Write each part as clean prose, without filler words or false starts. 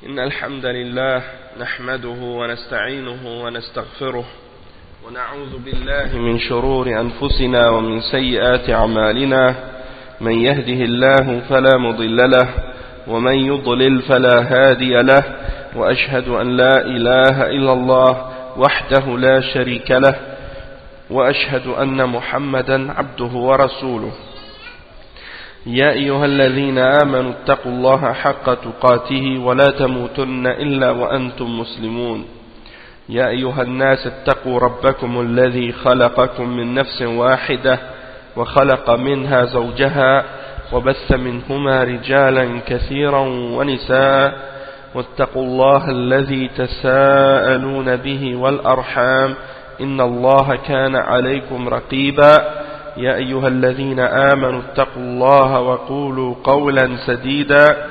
إن الحمد لله نحمده ونستعينه ونستغفره ونعوذ بالله من شرور أنفسنا ومن سيئات أعمالنا من يهده الله فلا مضل له ومن يضلل فلا هادي له وأشهد أن لا إله إلا الله وحده لا شريك له وأشهد أن محمدا عبده ورسوله يا أيها الذين آمنوا اتقوا الله حق تقاته ولا تموتن إلا وأنتم مسلمون يا أيها الناس اتقوا ربكم الذي خلقكم من نفس واحدة وخلق منها زوجها وبث منهما رجالا كثيرا ونساء واتقوا الله الذي تساءلون به والأرحام إن الله كان عليكم رقيبا يا أيها الذين آمنوا اتقوا الله وقولوا قولا سديدا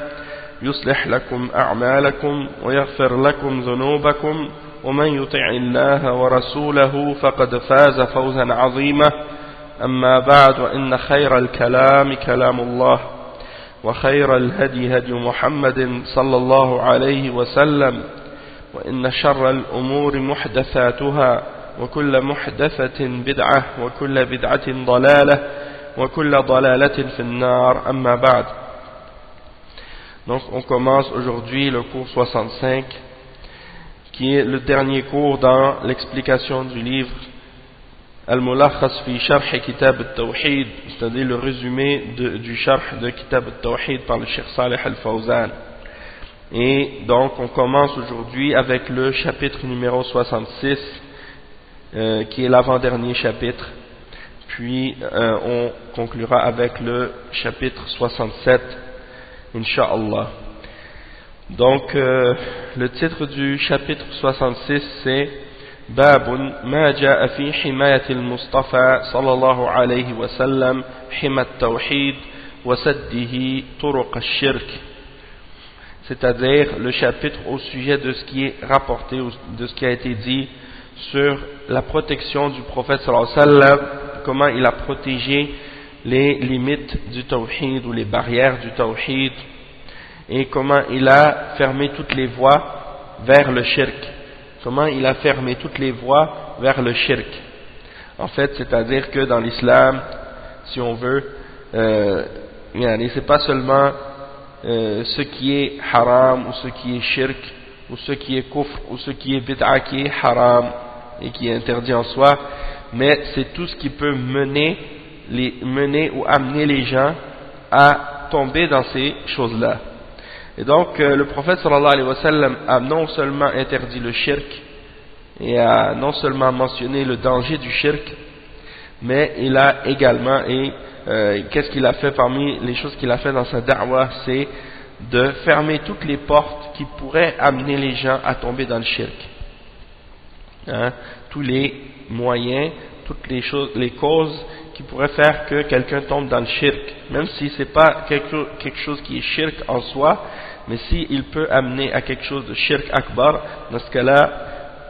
يصلح لكم أعمالكم ويغفر لكم ذنوبكم ومن يطع الله ورسوله فقد فاز فوزا عظيما أما بعد وإن خير الكلام كلام الله وخير الهدي هدي محمد صلى الله عليه وسلم وإن شر الأمور محدثاتها وكل محدثة بدعة وكل بدعة ضلالة وكل ضلالة في النار أما بعد. Donc on commence aujourd'hui le cours 65 qui est le dernier cours dans l'explication du livre Al-Mulakhas fi Sharh Kitab al-Tawhid, c'est-à-dire le résumé du Sharh de Kitab al-Tawhid par le Cheikh Salih al-Fawzan. Et donc on commence aujourd'hui avec le chapitre numéro 66 qui est l'avant-dernier chapitre, puis on conclura avec le chapitre 67 Inch'Allah. Donc le titre du chapitre 66 c'est Babun ma ja'a fi himayati al-Mustafa sallallahu alayhi wa sallam hima at-tawhid wa saddihi turuq al-shirk, c'est-à-dire le chapitre au sujet de ce qui est rapporté, de ce qui a été dit sur la protection du prophète sallallahu alayhi wa sallam, comment il a protégé les limites du tawhid ou les barrières du tawhid, et comment il a fermé toutes les voies vers le shirk. Comment il a fermé toutes les voies vers le shirk. En fait, c'est-à-dire que dans l'islam, si on veut, c'est pas seulement ce qui est haram ou ce qui est shirk ou ce qui est kufr ou ce qui est bid'a qui est haram et qui est interdit en soi, mais c'est tout ce qui peut mener ou amener les gens à tomber dans ces choses-là. Et donc le prophète sallallahu alayhi wa sallam a non seulement interdit le shirk et a non seulement mentionné le danger du shirk, mais il a également, qu'est-ce qu'il a fait parmi les choses qu'il a fait dans sa da'wah, c'est de fermer toutes les portes qui pourraient amener les gens à tomber dans le shirk. Tous les moyens, toutes les choses, les causes qui pourraient faire que quelqu'un tombe dans le shirk, même si c'est pas quelque chose qui est shirk en soi, mais s'il peut amener à quelque chose de shirk akbar, dans ce cas-là,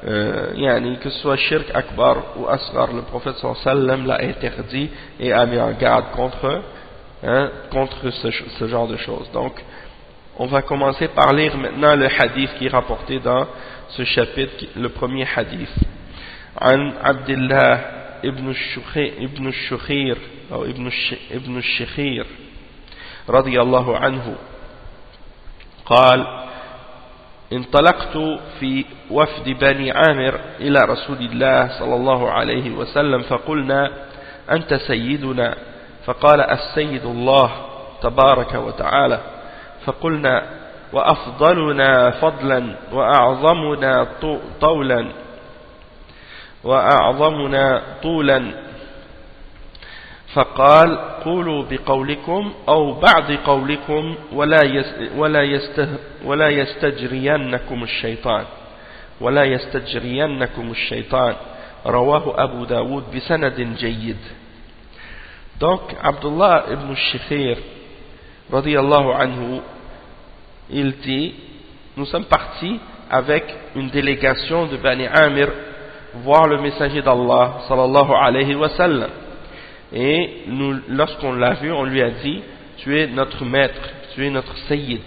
que ce soit shirk akbar ou asghar, le prophète sallallahu alayhi wa sallam l'a interdit et a mis en garde contre ce genre de choses. Donc on va commencer par lire maintenant le hadith qui est rapporté dans ce chapitre, le premier hadith. عن عبد الله ابن الشخير أو ابن الشخير رضي الله عنه قال: انطلقت في وفد بني عامر إلى رسول الله صلى الله عليه وسلم فقلنا: أنت سيدنا؟ فقال: السيد الله تبارك وتعالى. فقلنا: وأفضلنا فضلا وأعظمنا طولا. فقال: قولوا بقولكم أو بعض قولكم ولا يستجرينكم الشيطان. رواه أبو داود بسند جيد. Donc Abdullah ibn Shikhir radiyallahu anhu, il dit: nous sommes partis avec une délégation de Bani Amir voir le messager d'Allah sallallahu alayhi wa sallam, et lorsqu'on l'a vu, on lui a dit: tu es notre maître, tu es notre sayyid.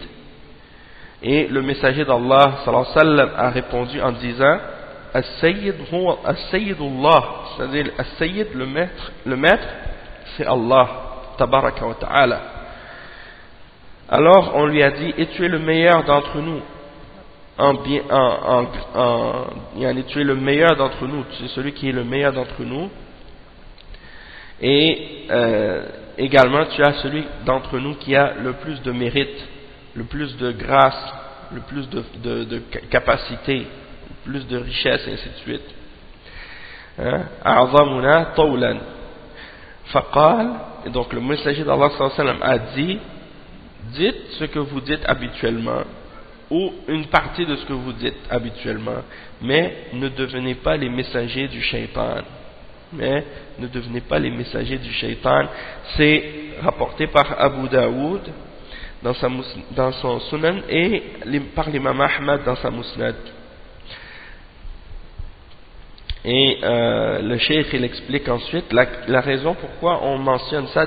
Et le messager d'Allah sallallahu alayhi wa sallam a répondu en disant As-Sayyid huwa As-Sayyidullah, c'est-à-dire As-Sayyid, le maître c'est Allah tabaraka wa ta'ala. Alors on lui a dit, et tu es le meilleur d'entre nous, tu es le meilleur d'entre nous, tu es celui qui est le meilleur d'entre nous, et également tu as celui d'entre nous qui a le plus de mérite, le plus de grâce, le plus de capacité, le plus de richesse, et ainsi de suite. A'zamuna tawlan. Faqal, et donc le messager d'Allah sallallahu alayhi wa sallam a dit, dites ce que vous dites habituellement, ou une partie de ce que vous dites habituellement, mais ne devenez pas les messagers du shaitan. Mais ne devenez pas les messagers du shaitan. C'est rapporté par Abu Daoud dans son Sunan et par l'imam Ahmad dans sa Musnad. Et le cheikh il explique ensuite la raison pourquoi on mentionne ça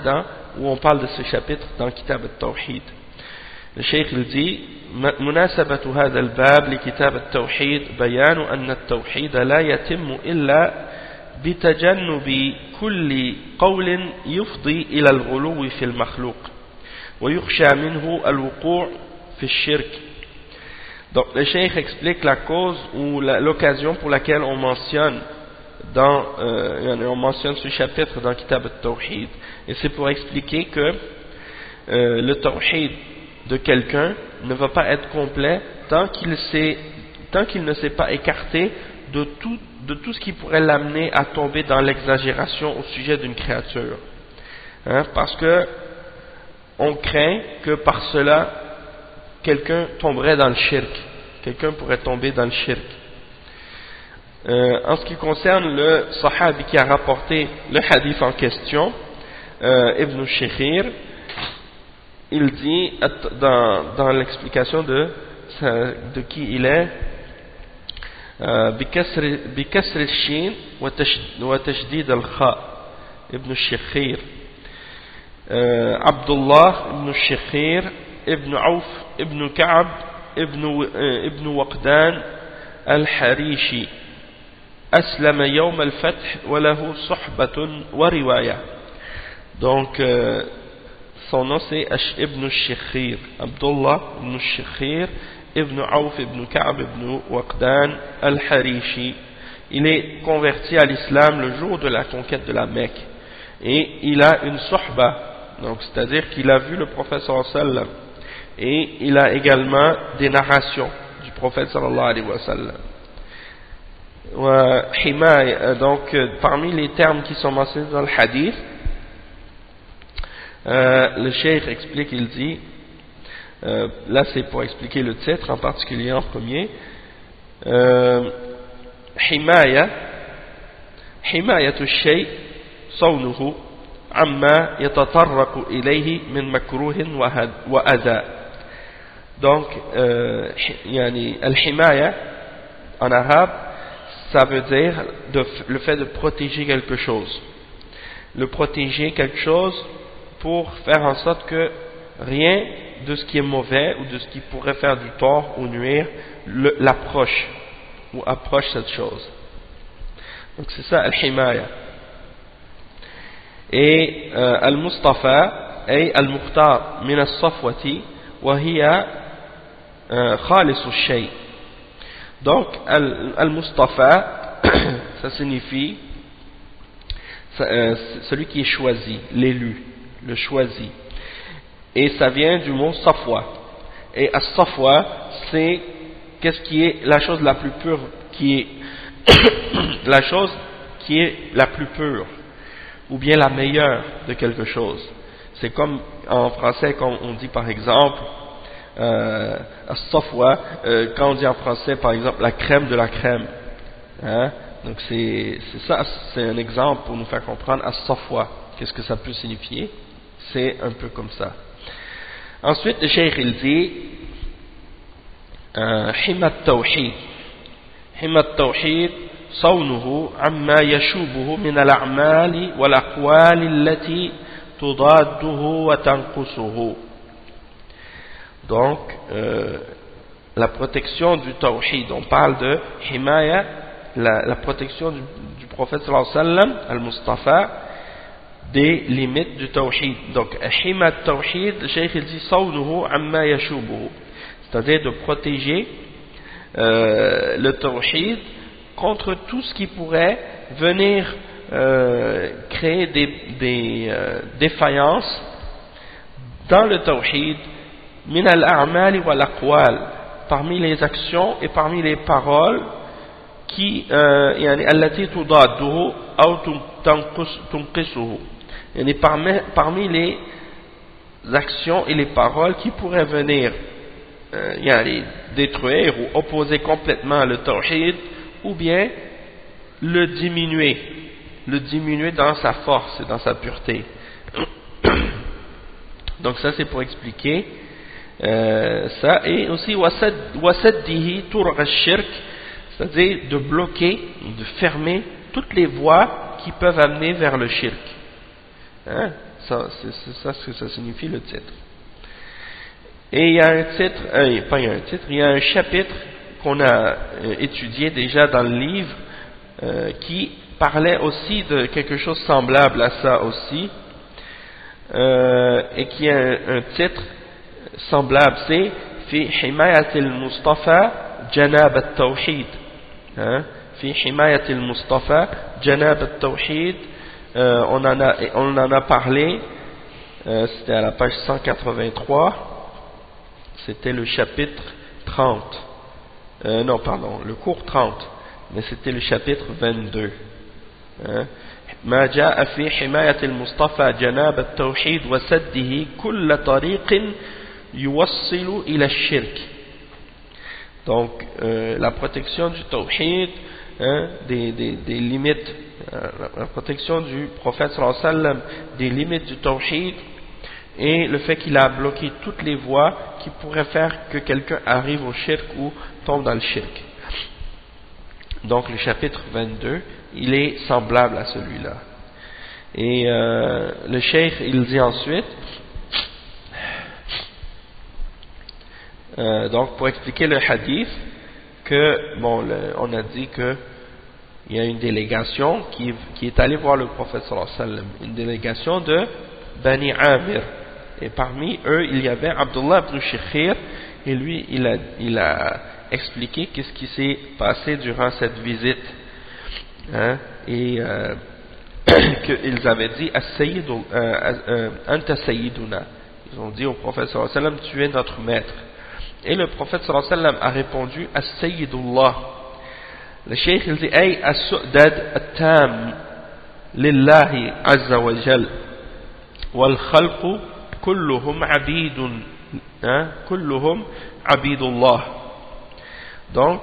où on parle de ce chapitre dans Kitab al-Tawhid. Le cheikh il dit مناسبة هذا الباب لكتاب التوحيد بيان أن التوحيد لا يتم إلا بتجنب كل قول يفضي إلى الغلو في المخلوق ويخشى منه الوقوع في الشرك. Donc le cheikh explique la cause ou l'occasion pour laquelle on mentionne ce chapitre dans Kitab al-Tawhid, et c'est pour expliquer que le tawhid de quelqu'un ne va pas être complet tant qu'il ne s'est pas écarté de tout ce qui pourrait l'amener à tomber dans l'exagération au sujet d'une créature, parce que on craint que par cela quelqu'un tomberait dans le shirk, quelqu'un pourrait tomber dans le shirk. En ce qui concerne le sahabi qui a rapporté le hadith en question, Ibn Shikhir, il dit dans l'explication de qui il est, بكسر الشين وتشديد الخاء ابن الشخير عبد الله ابن الشخير ابن عوف ابن كعب ابن وقدان الحريشي أسلم يوم الفتح وله صحبة ورواية. Donc son nom c'est Ibn al-Shikhir, Abdullah ibn al-Shikhir ibn Auf ibn Ka'b ibn Waqdan al-Harishi. Il est converti à l'islam le jour de la conquête de la Mecque, et il a une sohba, donc c'est-à-dire qu'il a vu le prophète sallallahu alayhi wa sallam, et il a également des narrations du prophète sallallahu alayhi wa sallam. Donc parmi les termes qui sont mentionnés dans le hadith, le cheikh explique, il dit, là c'est pour expliquer le titre en particulier en premier, حماية الشيء صونه عما يتطرق إليه من مكروه وأذى. Donc يعني الحماية en arabe ça veut dire le fait de protéger quelque chose, pour faire en sorte que rien de ce qui est mauvais ou de ce qui pourrait faire du tort ou nuire l'approche ou approche cette chose. Donc c'est ça al-himaya. Et al-mustafa ay al-mukhtar min as-safwati wa hiya khalis ash-shay. Donc al-mustafa ça signifie celui qui est choisi, l'élu, le choisi. Et ça vient du mot safwa. Et as-safwa, c'est qu'est-ce qui est la chose la plus pure, qui est la chose qui est la plus pure, ou bien la meilleure de quelque chose. C'est comme en français quand on dit par exemple as-safwa, quand on dit en français par exemple la crème de la crème. Donc c'est ça, c'est un exemple pour nous faire comprendre as-safwa. Qu'est-ce que ça peut signifier? C'est un peu comme ça. Ensuite, le cheikh il dit حمى التوحيد حمى التوحيد صونه عما يشوبه من الأعمال والأقوال التي تضاده وتنقصه. Donc la protection du tawhid. On parle de himaya, la protection du prophète sallallahu alayhi wa sallam, al-Mustafa, des limites du tawhid. Donc, hima tawhid, le cheikh il dit sawnuhu amma yashubuhu, c'est-à-dire de protéger le tawhid contre tout ce qui pourrait venir créer des défaillances dans le tawhid, min al-a'mali wal aqwal, parmi les actions et parmi les paroles qui يعني التي تضاده أو تنقصه، يعني parmi les actions et les paroles qui pourraient venir يعني détruire ou opposer complètement le tawhid, ou bien le diminuer dans sa force et dans sa pureté. Donc ça c'est pour expliquer ça, et aussi wasaddihi turq ash-shirk, c'est-à-dire de bloquer, de fermer toutes les voies qui peuvent amener vers le shirk. Hein? Ça, c'est ça ce que ça signifie le titre. Et il y a un titre, il y a un chapitre qu'on a étudié déjà dans le livre qui parlait aussi de quelque chose semblable à ça aussi, et qui a un titre semblable, c'est fi himayat al-Mustafa janab al-tawhid. Fi himayat al-Mustafa janab al-tawhid. On en a parlé, c'était à la page 183, c'était le chapitre 30, non pardon, le cours 30, mais c'était le chapitre 22. ما جاء في حماية المصطفى جناب التوحيد وسده كل طريق يوصل إلى الشرك. Donc la protection du tawhid, des limites, la protection du prophète sallallahu alayhi wa sallam des limites du tawhid, et le fait qu'il a bloqué toutes les voies qui pourraient faire que quelqu'un arrive au shirk ou tombe dans le shirk. Donc le chapitre 22, il est semblable à celui-là. Et le cheikh il dit ensuite, donc pour expliquer le hadith, que bon, on a dit que il y a une délégation qui est allée voir le prophète sallallahu alayhi wa sallam, une délégation de Bani Amir, et parmi eux il y avait Abdullah ibn Shikhir, et lui il a expliqué qu'est-ce qui s'est passé durant cette visite, et qu'ils avaient dit Anta Sayyiduna, ils ont dit au prophète sallallahu alayhi wa sallam, tu es notre maître. Et le prophète sallallahu alayhi wa sallam a répondu As-Sayyidullah. Le cheikh il dit Ay as-su'dad at-tam lillahi azza wa jal wal khalqu kulluhum abidun, kulluhum abidullah. Donc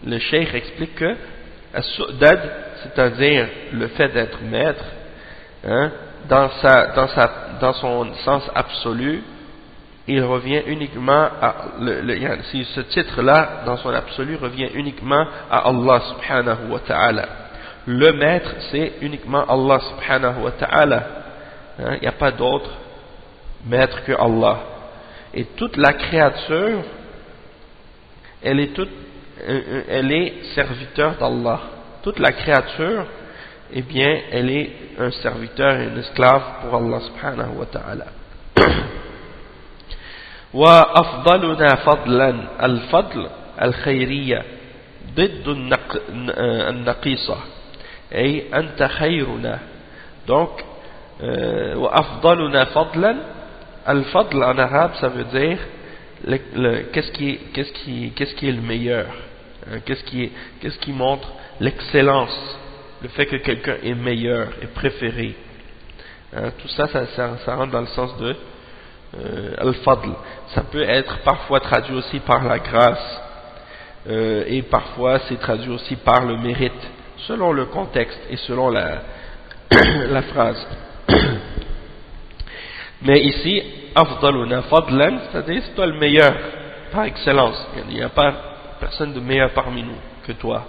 le cheikh explique que as-su'dad, c'est-à-dire le fait d'être maître, dans son sens absolu, il revient uniquement à ce titre-là, dans son absolu, revient uniquement à Allah subhanahu wa ta'ala. Le maître, c'est uniquement Allah subhanahu wa ta'ala. Il n'y a pas d'autre maître que Allah. Et toute la créature, elle est serviteur d'Allah. Toute la créature, eh bien, elle est un serviteur et un esclave pour Allah subhanahu wa ta'ala. وأفضلنا فضلا الفضل الخيرية ضد النقيصة أي أنت خيرنا. Donc وأفضلنا فضلا, الفضل en arabe ça veut dire qu'est-ce qui est le meilleur, qu'est-ce qui montre l'excellence, le fait que quelqu'un est meilleur, est préféré, tout ça rentre dans le sens de al-fadl. Ça peut être parfois traduit aussi par la grâce, et parfois c'est traduit aussi par le mérite, selon le contexte et selon la phrase. Mais ici, afdaluna fadlan, c'est-à-dire c'est toi le meilleur par excellence, il n'y a pas personne de meilleur parmi nous que toi.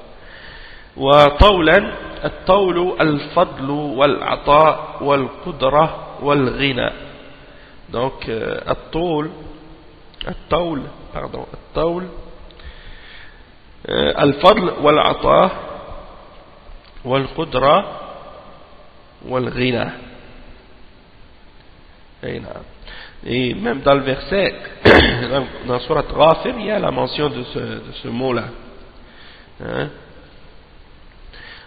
Wa tawlan, at-tawlu al-fadlu wal-ata wal-qudra wal-ghina. Donc, at-tawl, الطول pardon الطول الفضل والعطاء والقدرة والغنى. Et même dans le verset, dans Surat Ghafir, il y a la mention de ce mot-là.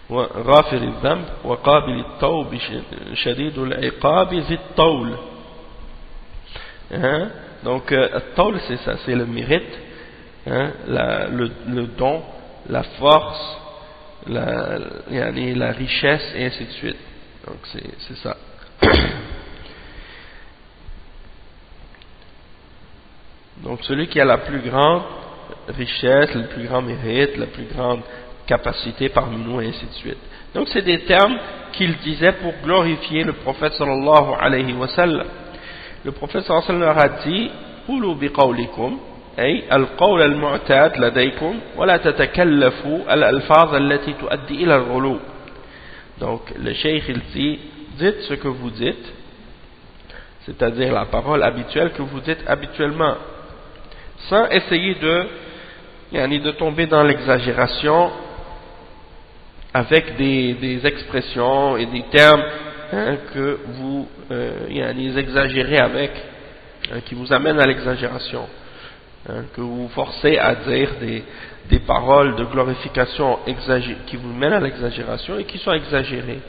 غافر الذنب وقابل التوب شديد العقاب ذي الطول. Donc الطول c'est ça, c'est le mérite, le don, la force, la richesse et ainsi de suite. Donc c'est ça. Donc celui qui a la plus grande richesse, le plus grand mérite, la plus grande capacité parmi nous et ainsi de suite. Donc c'est des termes qu'il disait pour glorifier le prophète sallallahu alayhi wa sallam. Le prophète sallallahu alayhi wa sallam a dit قولوا بقولكم أي القول المعتاد لديكم ولا تتكلفوا الألفاظ التي تؤدي إلى الغلو. Donc le cheikh il dit dites ce que vous dites, c'est-à-dire la parole habituelle que vous dites habituellement, sans essayer de tomber dans l'exagération avec des expressions et des termes que vous exagérez avec, qui vous amènent à l'exagération, que vous forcez à dire des paroles de glorification qui vous mènent à l'exagération et qui sont exagérées.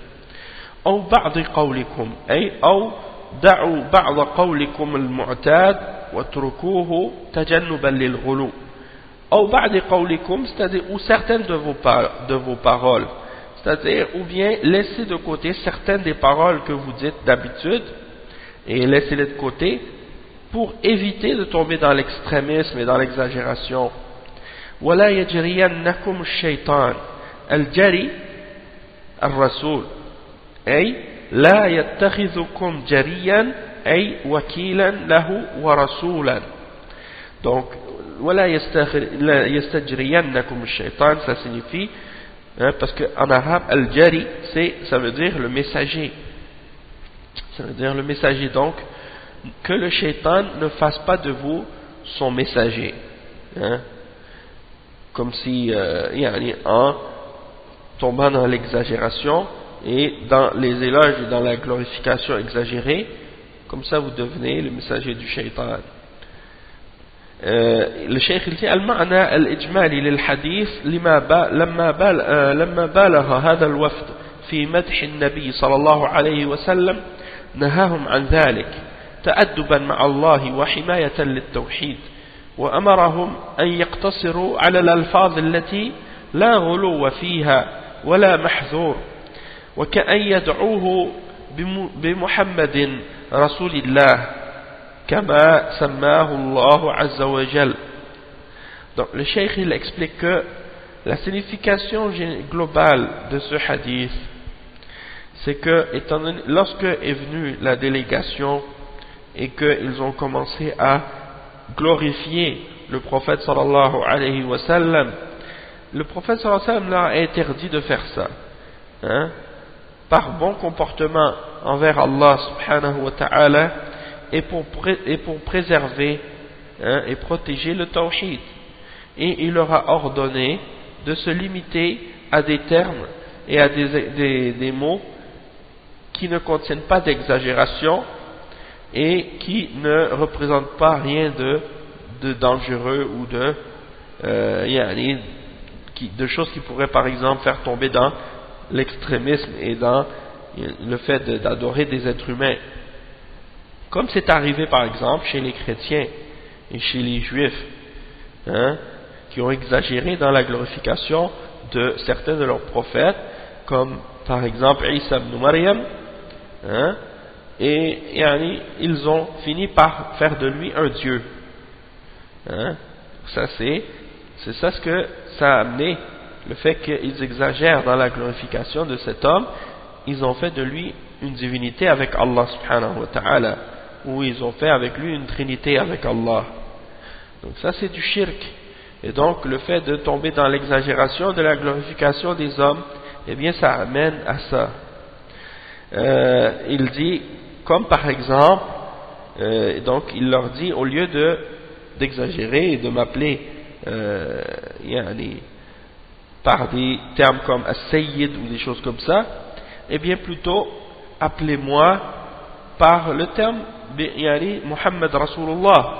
أو بعض قولكم أي أو دعوا بعض قولكم المعتاد واتركوه تجنبا للغلو. أو بعض قولكم, c'est-à-dire ou certaines de vos paroles, c'est-à-dire ou bien laissez de côté certaines des paroles que vous dites d'habitude et laissez-les de côté pour éviter de tomber dans l'extrémisme et dans l'exagération. ولا يجرينكم الشيطان الجري الرسول أي لا يتخذكم جريا أي وكيلا له ورسولا. Donc ولا يستجرينكم الشيطان, ça signifie parce qu'en arabe al-jari ça veut dire le messager, ça veut dire le messager, donc que le shaitan ne fasse pas de vous son messager, comme si en tombant dans l'exagération et dans les éloges et dans la glorification exagérée, comme ça vous devenez le messager du shaitan. Le cheikh il dit المعنى الإجمالي للحديث لما بالغ هذا الوفد في مدح النبي صلى الله عليه وسلم نهاهم عن ذلك تأدبا مع الله وحماية للتوحيد وأمرهم أن يقتصروا على الألفاظ التي لا غلو فيها ولا محذور وكأن يدعوه بمحمد رسول الله كما سماه الله عز وجل. Donc le cheikh il explique que la signification globale de ce hadith, c'est que lorsque est venue la délégation et qu'ils ont commencé à glorifier le prophète sallallahu alayhi wa sallam, le prophète sallallahu alayhi wa sallam leur a interdit de faire ça, par bon comportement envers Allah subhanahu wa ta'ala et pour préserver et protéger le tawhid. Et il leur a ordonné de se limiter à des termes et à des mots qui ne contiennent pas d'exagération et qui ne représentent pas rien de dangereux ou de choses qui pourraient par exemple faire tomber dans l'extrémisme et dans le fait d'adorer des êtres humains, comme c'est arrivé par exemple chez les chrétiens et chez les juifs, qui ont exagéré dans la glorification de certains de leurs prophètes, comme par exemple Isa ibn Maryam, et ils ont fini par faire de lui un dieu. Ça c'est ça ce que ça a amené, le fait qu'ils exagèrent dans la glorification de cet homme. Ils ont fait de lui une divinité avec Allah subhanahu wa ta'ala, ou ils ont fait avec lui une trinité avec Allah. Donc ça c'est du shirk. Et donc le fait de tomber dans l'exagération de la glorification des hommes, eh bien ça amène à ça. Il dit, comme par exemple, donc il leur dit, au lieu de d'exagérer et de m'appeler par des termes comme as-sayyid ou des choses comme ça, eh bien plutôt appelez-moi par le terme Muhammad Rasulullah,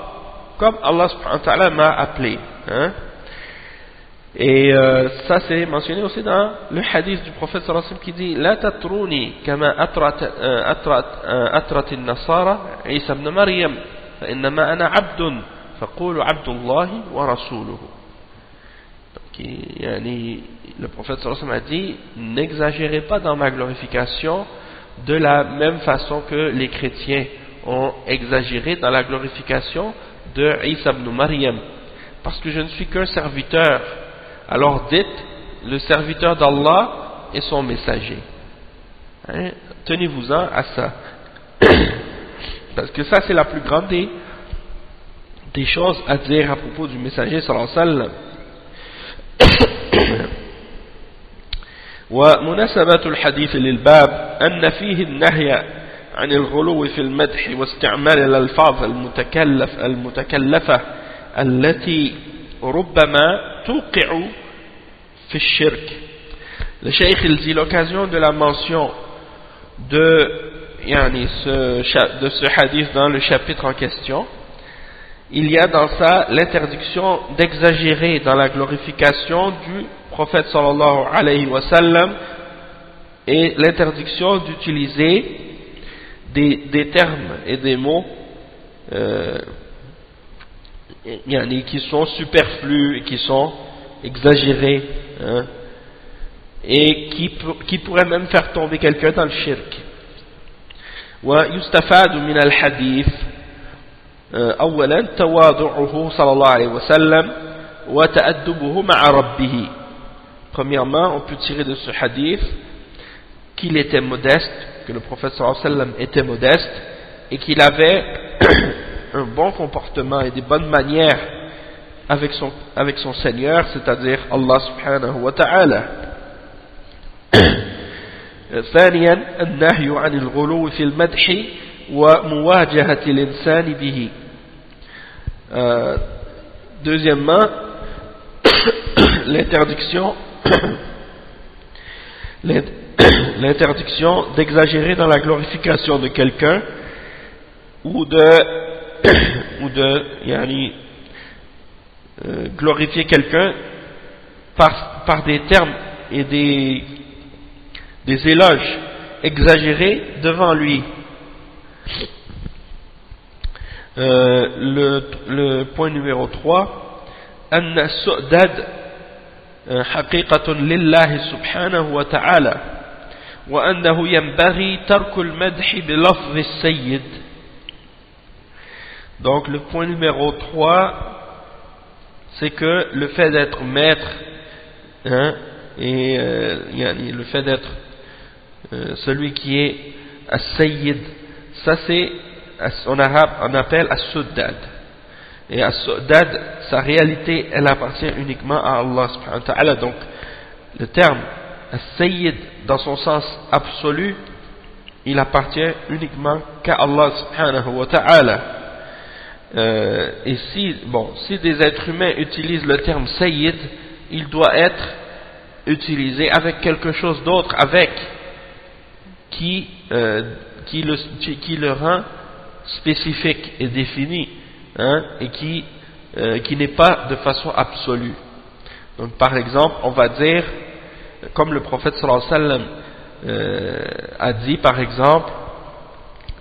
comme Allah subhanahu wa ta'ala m'a appelé, hein. Et ça c'est mentionné aussi dans le hadith du prophète sallallahu alayhi wa sallam qui dit la tatruni kama atrat an-nasara Isa ibn Maryam fa innama ana abdun faqulu abdullahi wa rasuluhu. Donc le prophète sallallahu alayhi wa sallam a dit n'exagérez pas dans ma glorification de la même façon que les chrétiens ont exagéré dans la glorification de Isa ibn Maryam, parce que je ne suis qu'un serviteur. Alors dites, le serviteur d'Allah et son messager. Hein? Tenez-vous-en à ça. Parce que ça c'est la plus grande des choses à dire à propos du messager sallallahu alayhi wa sallam. ومناسبة الحديث للباب أن فيه النهي عن الغلو في المدح واستعمال الألفاظ المتكلفة التي ربما توقع في الشرك. Le cheikh il dit l'occasion de la mention de ce hadith dans le chapitre en question, il y a dans ça l'interdiction d'exagérer dans la glorification du prophète sallallahu alayhi wa sallam et l'interdiction d'utiliser des termes et des mots qui sont superflus et qui sont exagérés, hein, et qui pourraient même faire tomber quelqu'un dans le shirk. ويستفاد من الحديث أولا تواضعه صلى الله عليه وسلم وتأدبه مع ربه. Premièrement, on peut tirer de ce hadith qu'il était modeste, que le prophète sallallahu alayhi wa sallam était modeste et qu'il avait un bon comportement et des bonnes manières avec son Seigneur, c'est-à-dire Allah subhanahu wa ta'ala. ثانيا النهي عن الغلو في المدح ومواجهة الإنسان به. Deuxièmement, l'interdiction d'exagérer dans la glorification de quelqu'un ou de glorifier quelqu'un par des termes et des éloges exagérés devant lui. Le point numéro 3, أن السؤدد حقيقة لله سبحانه وتعالى وأنه ينبغي ترك المدح بلفظ السيد. Donc le point numéro 3, c'est que le fait d'être maître, hein, et le fait d'être celui qui est as-sayyid, ça c'est en arabe on appelle as-suddad, et as-suddad sa réalité elle appartient uniquement à Allah subhanahu wa ta'ala. Donc le terme as-sayyid dans son sens absolu il appartient uniquement qu'à Allah subhanahu wa ta'ala. Et si des êtres humains utilisent le terme sayyid, il doit être utilisé avec quelque chose d'autre qui le rend spécifique et défini, hein, et qui n'est pas de façon absolue. Donc par exemple on va dire comme le prophète sallallahu alayhi wa sallam a dit par exemple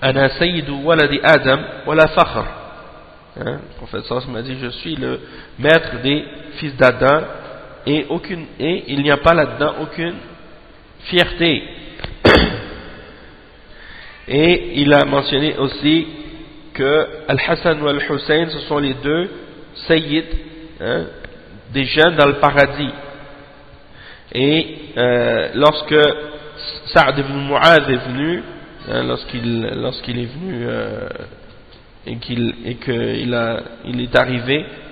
ana sayyidu waladi adam wala fakhr, hein, le prophète sallallahu alayhi wa sallam a dit je suis le maître des fils d'Adam et il n'y a pas là-dedans aucune fierté. Et il a mentionné aussi que Al-Hassan ou Al-Hussein ce sont les deux sayyids, hein, des jeunes dans le paradis. Et lorsque Sa'd ibn Mu'adh est venu, hein, lorsqu'il est venu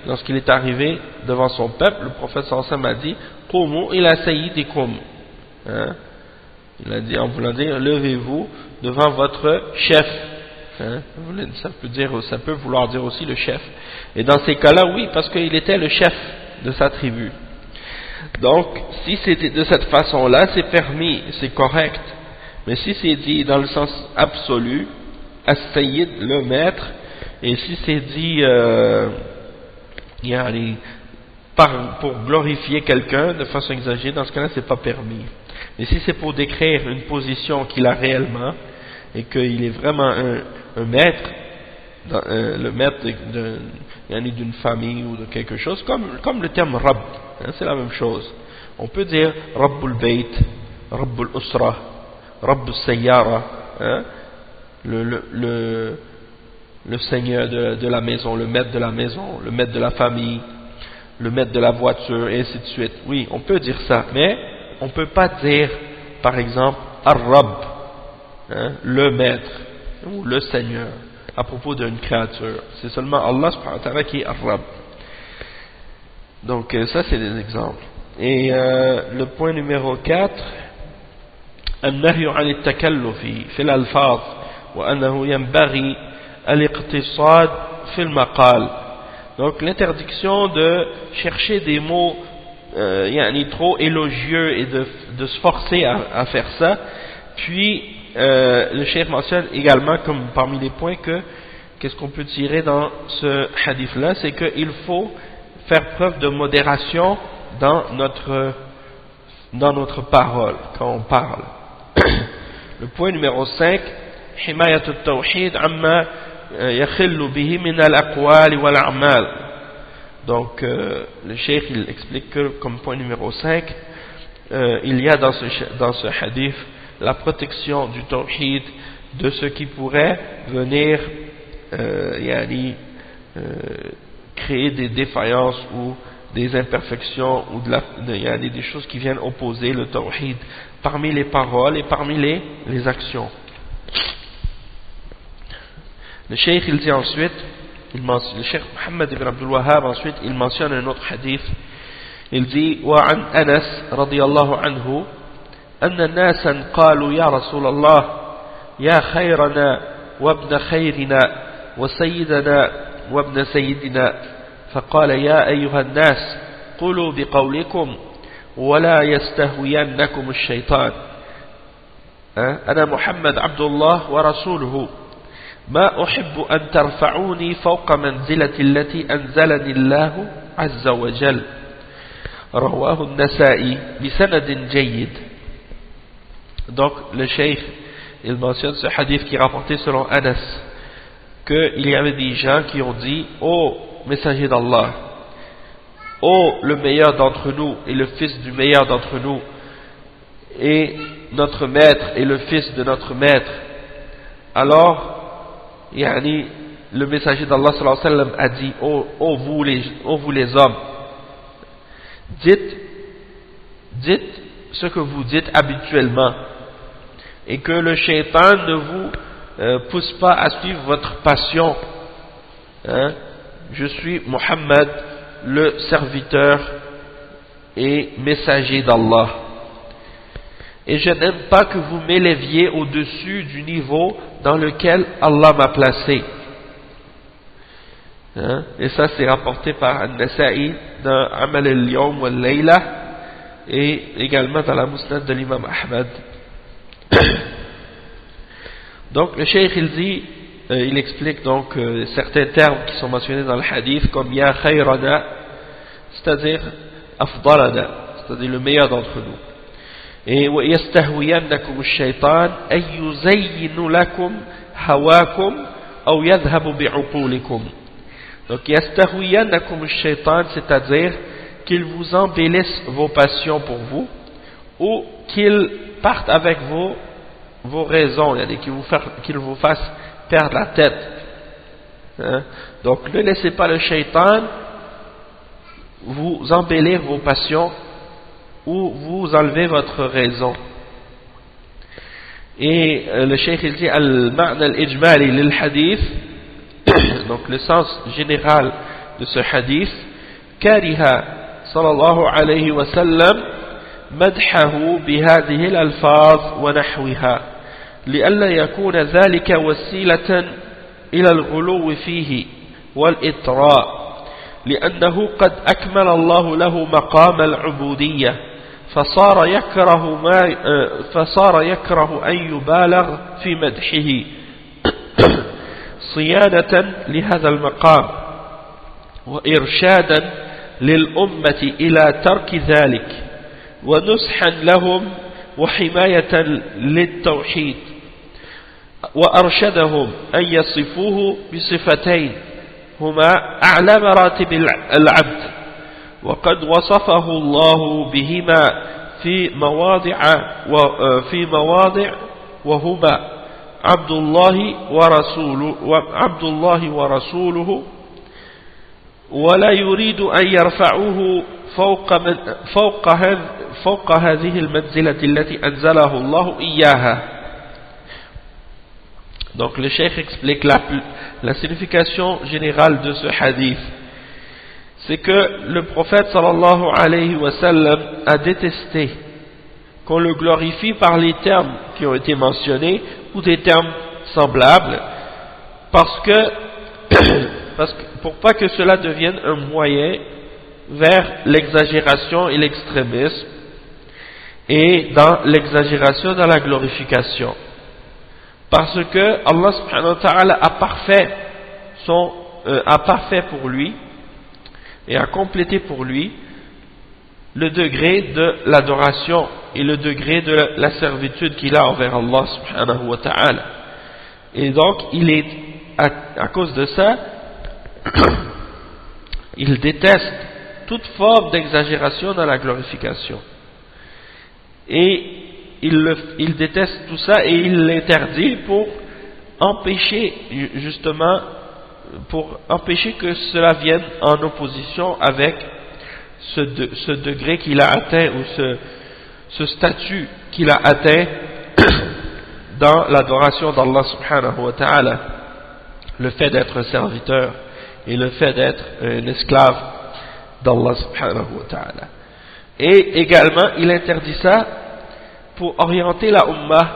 lorsqu'il est arrivé devant son peuple, le prophète sallallahu alayhi wa sallam a dit Qumu ila sayyidikum, hein, il a dit en voulant dire levez-vous devant votre chef. Hein? Ça peut vouloir dire aussi le chef. Et dans ces cas-là, oui, parce qu'il était le chef de sa tribu. Donc, si c'était de cette façon-là, c'est permis, c'est correct. Mais si c'est dit dans le sens absolu, as-sayyid, le maître, et si c'est dit pour glorifier quelqu'un de façon exagérée, dans ce cas-là, c'est pas permis. Mais si c'est pour décrire une position qu'il a réellement, et qu'il est vraiment un maître, le maître d'une famille ou de quelque chose, comme le terme Rabb, hein, c'est la même chose. On peut dire Rabbul Bayt, Rabbul Usra, Rabbul Sayyara, hein, le seigneur de la maison, le maître de la maison, le maître de la famille, le maître de la voiture, et ainsi de suite. Oui, on peut dire ça, mais on ne peut pas dire, par exemple, Ar-Rabb, hein, le maître, ou le seigneur, à propos d'une créature. C'est seulement Allah subhanahu wa ta'ala qui est Ar-Rabb. Donc ça c'est des exemples. Et le point numéro 4, النهي عن التكلف في الألفاظ وأنه ينبغي الاقتصاد في المقال. Donc l'interdiction de chercher des mots trop élogieux et de se forcer à faire ça. Puis le cheikh mentionne également comme parmi les points qu'est-ce qu'on peut tirer dans ce hadith là, c'est qu'il faut faire preuve de modération dans notre parole quand on parle. Le point numéro 5, حماية التوحيد عما يخل به من الأقوال والأعمال. Donc le cheikh il explique que comme point numéro 5, il y a dans ce hadith la protection du tawhid de ce qui pourrait venir créer des défaillances ou des imperfections ou des choses qui viennent opposer le tawhid parmi les paroles et parmi les actions. Le cheikh il dit ensuite, le cheikh Mohammed ibn Abdul Wahhab ensuite il mentionne un autre hadith. Il dit وعن أنس رضي الله عنه أن ناسا قالوا يا رسول الله يا خيرنا وابن خيرنا وسيدنا وابن سيدنا فقال يا أيها الناس قولوا بقولكم ولا يستهوينكم الشيطان أنا محمد عبد الله ورسوله ما أحب أن ترفعوني فوق منزلة التي أنزلني الله عز وجل رواه النسائي بسند جيد. Donc le cheikh il mentionne ce hadith qui est rapporté selon Anas qu'il y avait des gens qui ont dit ô messager d'Allah, ô le meilleur d'entre nous et le fils du meilleur d'entre nous et notre maître et le fils de notre maître. Alors le messager d'Allah sallallahu alayhi wa sallam a dit ô vous les hommes, dites ce que vous dites habituellement et que le shaitan ne vous pousse pas à suivre votre passion. Je suis Muhammad, le serviteur et messager d'Allah, et je n'aime pas que vous m'éleviez au-dessus du niveau dans lequel Allah m'a placé. Et ça c'est rapporté par An-Nasa'i dans Amal al-Yawm wal-Layla et également dans la Musnad de l'imam Ahmad. Donc le cheikh il dit, il explique donc certains termes qui sont mentionnés dans le hadith comme Ya khayrana, c'est-à-dire Afdalana, c'est-à-dire le meilleur d'entre nous. Et wa yastahwiyannakum ash-shaytan ay yuzayyinu lakum hawakum aw yadhhabu bi'uqulikum. Donc yastahwiyannakum ash-shaytan, c'est-à-dire qu'il vous embellisse vos passions pour vous ou qu'il parte avec vos raisons, qu'il vous fasse perdre la tête. Donc ne laissez pas le shaitan vous embellir vos passions ou vous enlever votre raison. Et le cheikh il dit al-ma'na al-ijmali lil hadith, donc le sens général de ce hadith, kariha sallallahu alayhi wa sallam مدحه بهذه الألفاظ ونحوها لئلا يكون ذلك وسيلة إلى الغلو فيه والإطراء لأنه قد أكمل الله له مقام العبودية فصار يكره أن يبالغ في مدحه صيانة لهذا المقام وإرشادا للأمة إلى ترك ذلك ونصحا لهم وحماية للتوحيد وأرشدهم أن يصفوه بصفتين هما أعلى مراتب العبد وقد وصفه الله بهما في مواضع وهما عبد الله ورسوله ولا يريد أن يرفعوه فوق هذه المنزلة التي أنزله الله إياها. Donc le cheikh explique la signification générale de ce hadith. C'est que le prophète sallallahu alayhi wa sallam a détesté qu'on le glorifie par les termes qui ont été mentionnés ou des termes semblables parce que pour pas que cela devienne un moyen vers l'exagération et l'extrémisme et dans l'exagération dans la glorification. Parce que Allah subhanahu wa ta'ala a parfait pour lui et a complété pour lui le degré de l'adoration et le degré de la servitude qu'il a envers Allah subhanahu wa ta'ala. Et donc, il est, à cause de ça, il déteste toute forme d'exagération dans la glorification. Et il déteste tout ça et il l'interdit pour empêcher, justement, pour empêcher que cela vienne en opposition avec ce degré qu'il a atteint ou ce statut qu'il a atteint dans l'adoration d'Allah subhanahu wa ta'ala, le fait d'être un serviteur et le fait d'être un esclave d'Allah subhanahu wa ta'ala. Et également il interdit ça pour orienter la Ummah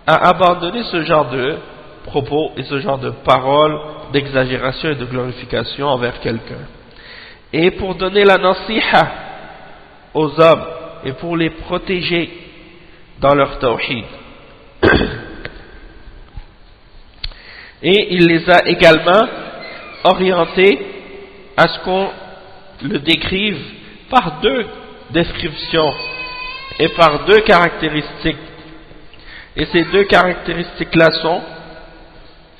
à abandonner ce genre de propos et ce genre de paroles d'exagération et de glorification envers quelqu'un. Et pour donner la nasiha aux hommes et pour les protéger dans leur tawhid. Et il les a également orientés à ce qu'on le décrive par deux descriptions et par deux caractéristiques. Et ces deux caractéristiques-là sont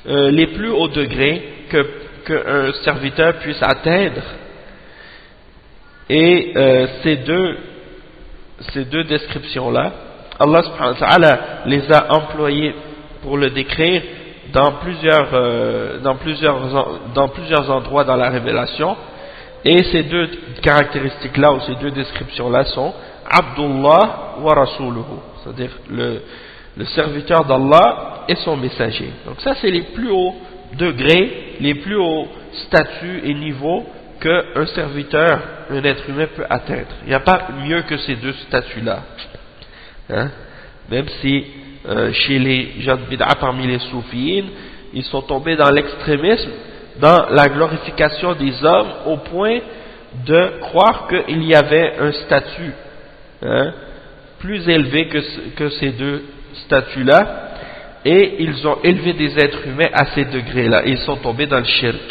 les plus hauts degrés qu'un serviteur puisse atteindre. Et ces deux descriptions-là, Allah subhanahu wa ta'ala les a employées pour le décrire dans plusieurs endroits dans la révélation. Et ces deux caractéristiques-là ou ces deux descriptions-là sont Abdullah wa Rasuluhu, c'est-à-dire le serviteur d'Allah et son messager. Donc ça, c'est les plus hauts degrés, les plus hauts statuts et niveaux qu'un serviteur, un être humain peut atteindre. Il n'y a pas mieux que ces deux statuts-là. Hein? Même si chez les gens de bid'a parmi les soufiyines, ils sont tombés dans l'extrémisme, dans la glorification des hommes, au point de croire qu'il y avait un statut plus élevé que ces deux statuts-là, et ils ont élevé des êtres humains à ces degrés-là, et ils sont tombés dans le shirk.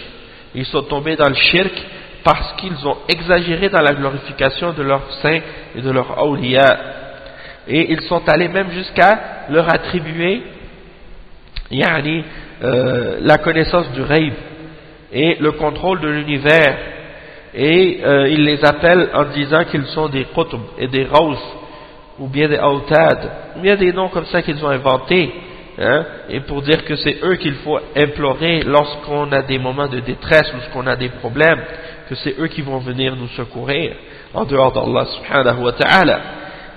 Ils sont tombés dans le shirk parce qu'ils ont exagéré dans la glorification de leurs saints et de leurs awliya, et ils sont allés même jusqu'à leur attribuer la connaissance du ghaib et le contrôle de l'univers, et ils les appellent en disant qu'ils sont des qutb et des raws ou bien des autad, ou bien des noms comme ça qu'ils ont inventés, et pour dire que c'est eux qu'il faut implorer lorsqu'on a des moments de détresse, lorsqu'on a des problèmes, que c'est eux qui vont venir nous secourir en dehors d'Allah subhanahu wa ta'ala.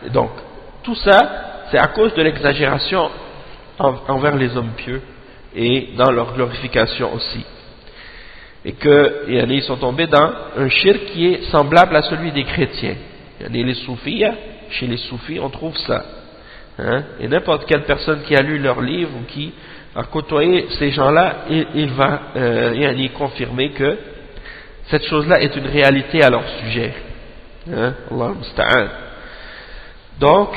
Et donc tout ça, c'est à cause de l'exagération envers les hommes pieux et dans leur glorification aussi. Et qu'ils sont tombés dans un shirk qui est semblable à celui des chrétiens. Les soufis, chez les soufis, on trouve ça. Hein? Et n'importe quelle personne qui a lu leur livre ou qui a côtoyé ces gens-là, il va y confirmer que cette chose-là est une réalité à leur sujet. Hein? Allah musta'an. Donc,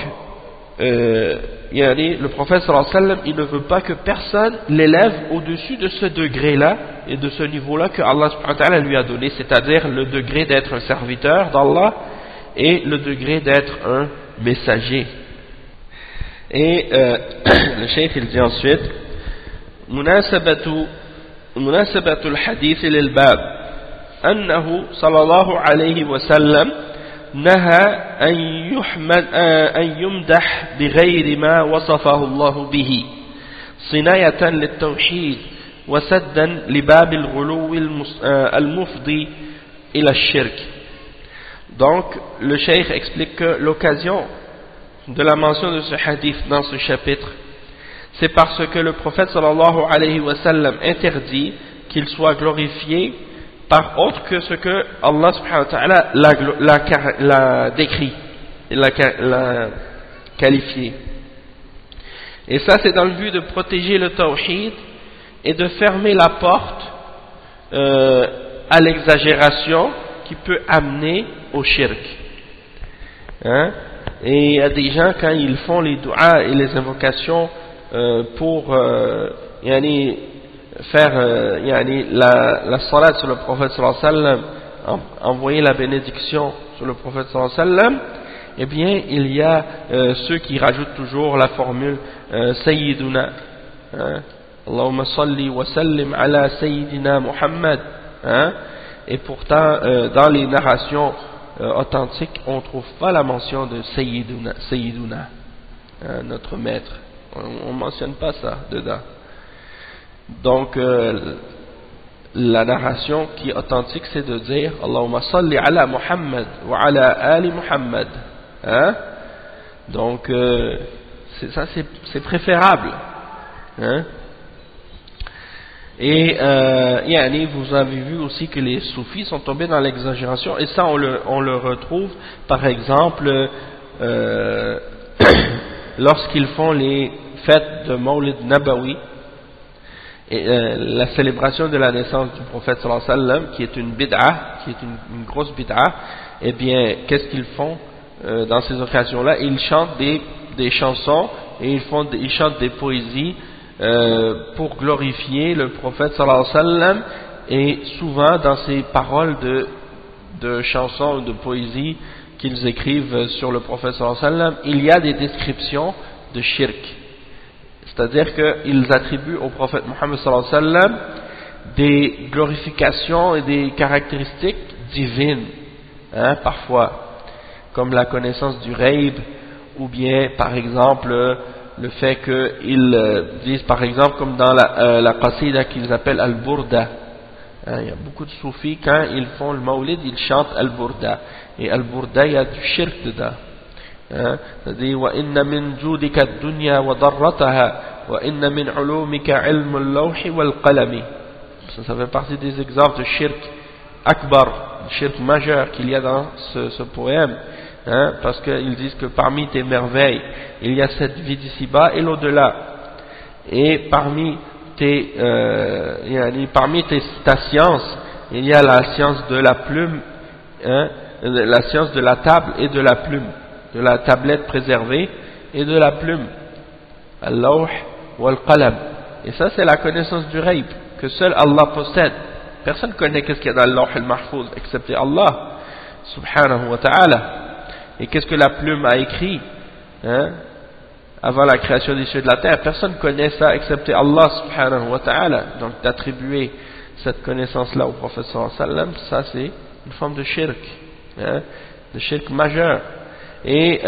le prophète sallallahu alayhi wa sallam, il ne veut pas que personne l'élève au-dessus de ce degré-là et de ce niveau-là que Allah subhanahu wa ta'ala lui a donné, c'est-à-dire le degré d'être un serviteur d'Allah et le degré d'être un messager. Et le cheikh il dit ensuite مناسبة الحديث للباب أنه صلى الله عليه وسلم نهى أن يمدح بغير ما وصفه الله به صناية للتوحيد وسدا لباب الغلو المفضي إلى الشرك. Donc le cheikh explique que l'occasion de la mention de ce hadith dans ce chapitre, c'est parce que le prophète sallallahu alayhi wa sallam interdit qu'il soit glorifié par autre que ce que Allah subhanahu wa ta'ala l'a décrit, l'a qualifié. Et ça c'est dans le but de protéger le tawhid et de fermer la porte à l'exagération qui peut amener au shirk. Hein? Et il y a des gens, quand ils font les du'as et les invocations pour faire la salat sur le prophète sallallahu alayhi wa sallam, envoyer la bénédiction sur le prophète sallallahu alayhi wa sallam, eh bien il y a ceux qui rajoutent toujours la formule Sayyiduna, Allahumma salli wa sallim ala Sayyidina Muhammad, et pourtant dans les narrations authentiques on ne trouve pas la mention de Sayyiduna, notre maître, on ne mentionne pas ça dedans. Donc la narration qui est authentique c'est de dire Allahumma salli ala Muhammad wa ala ali Muhammad, donc ça c'est préférable, et vous avez vu aussi que les soufis sont tombés dans l'exagération, et ça on le retrouve par exemple lorsqu'ils font les fêtes de Mawlid Nabawi, et la célébration de la naissance du prophète sallallahu alayhi wa sallam, qui est une bid'a, qui est une grosse bid'a. Eh bien, qu'est-ce qu'ils font dans ces occasions-là? Ils chantent des chansons et ils chantent des poésies pour glorifier le prophète sallallahu alayhi wa sallam, et souvent dans ces paroles de chansons ou de poésies qu'ils écrivent sur le prophète sallallahu alayhi wa sallam, il y a des descriptions de shirk. C'est-à-dire qu'ils attribuent au prophète Mohammed sallallahu alayhi wa sallam des glorifications et des caractéristiques divines, parfois, comme la connaissance du ghaib, ou bien par exemple le fait qu'ils disent par exemple comme dans la qasida qu'ils appellent Al-Burda. Il y a beaucoup de soufis, quand ils font le Mawlid, ils chantent Al-Burda, et Al-Burda il y a du shirk dedans. C'est-à-dire وَإِنَّ مِنْ جُودِكَ الدُّنْيا وَضَرَّتَهَا وَإِنَّ مِنْ عُلُومِكَ عِلْمُ اللَّوْحِ وَالْقَلَمِ. Ça fait partie des exemples de shirk akbar, shirk majeur qu'il y a dans ce poème, parce qu'ils disent que parmi tes merveilles il y a cette vie d'ici-bas et l'au-delà, et parmi ta science il y a la science de la plume, la science de la table et de la plume, de la tablette préservée et de la plume, al-lawh wal-qalam. Et ça c'est la connaissance du ghaib que seul Allah possède. Personne ne connaît qu'est-ce qu'il y a dans le lawh al-mahfouz excepté Allah subhanahu wa ta'ala. Et qu'est-ce que la plume a écrit avant la création des cieux et de la terre? Personne ne connaît ça excepté Allah subhanahu wa ta'ala. Donc d'attribuer cette connaissance là au prophète sallallahu alayhi wa sallam, ça c'est une forme de shirk, de shirk majeur. Et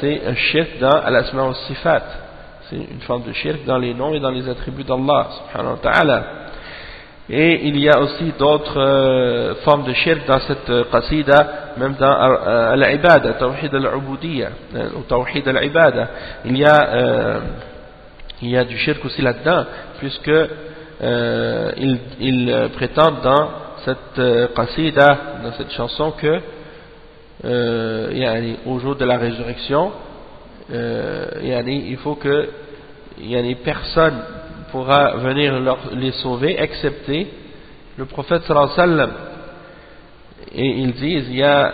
c'est un shirk dans al-asma wa sifat, c'est une forme de shirk dans les noms et dans les attributs d'Allah subhanahu wa ta'ala. Et il y a aussi d'autres formes de shirk dans cette qasida, même dans al-ibada, tawhid al-ubudiyya, ou tawhid al-ibada. Il y a du shirk aussi là-dedans, puisque ils prétendent dans cette qasida, dans cette chanson, que au jour de la résurrection, il faut que personne pourra venir les sauver excepté le prophète sallallahu alayhi wa sallam. Et ils disent ya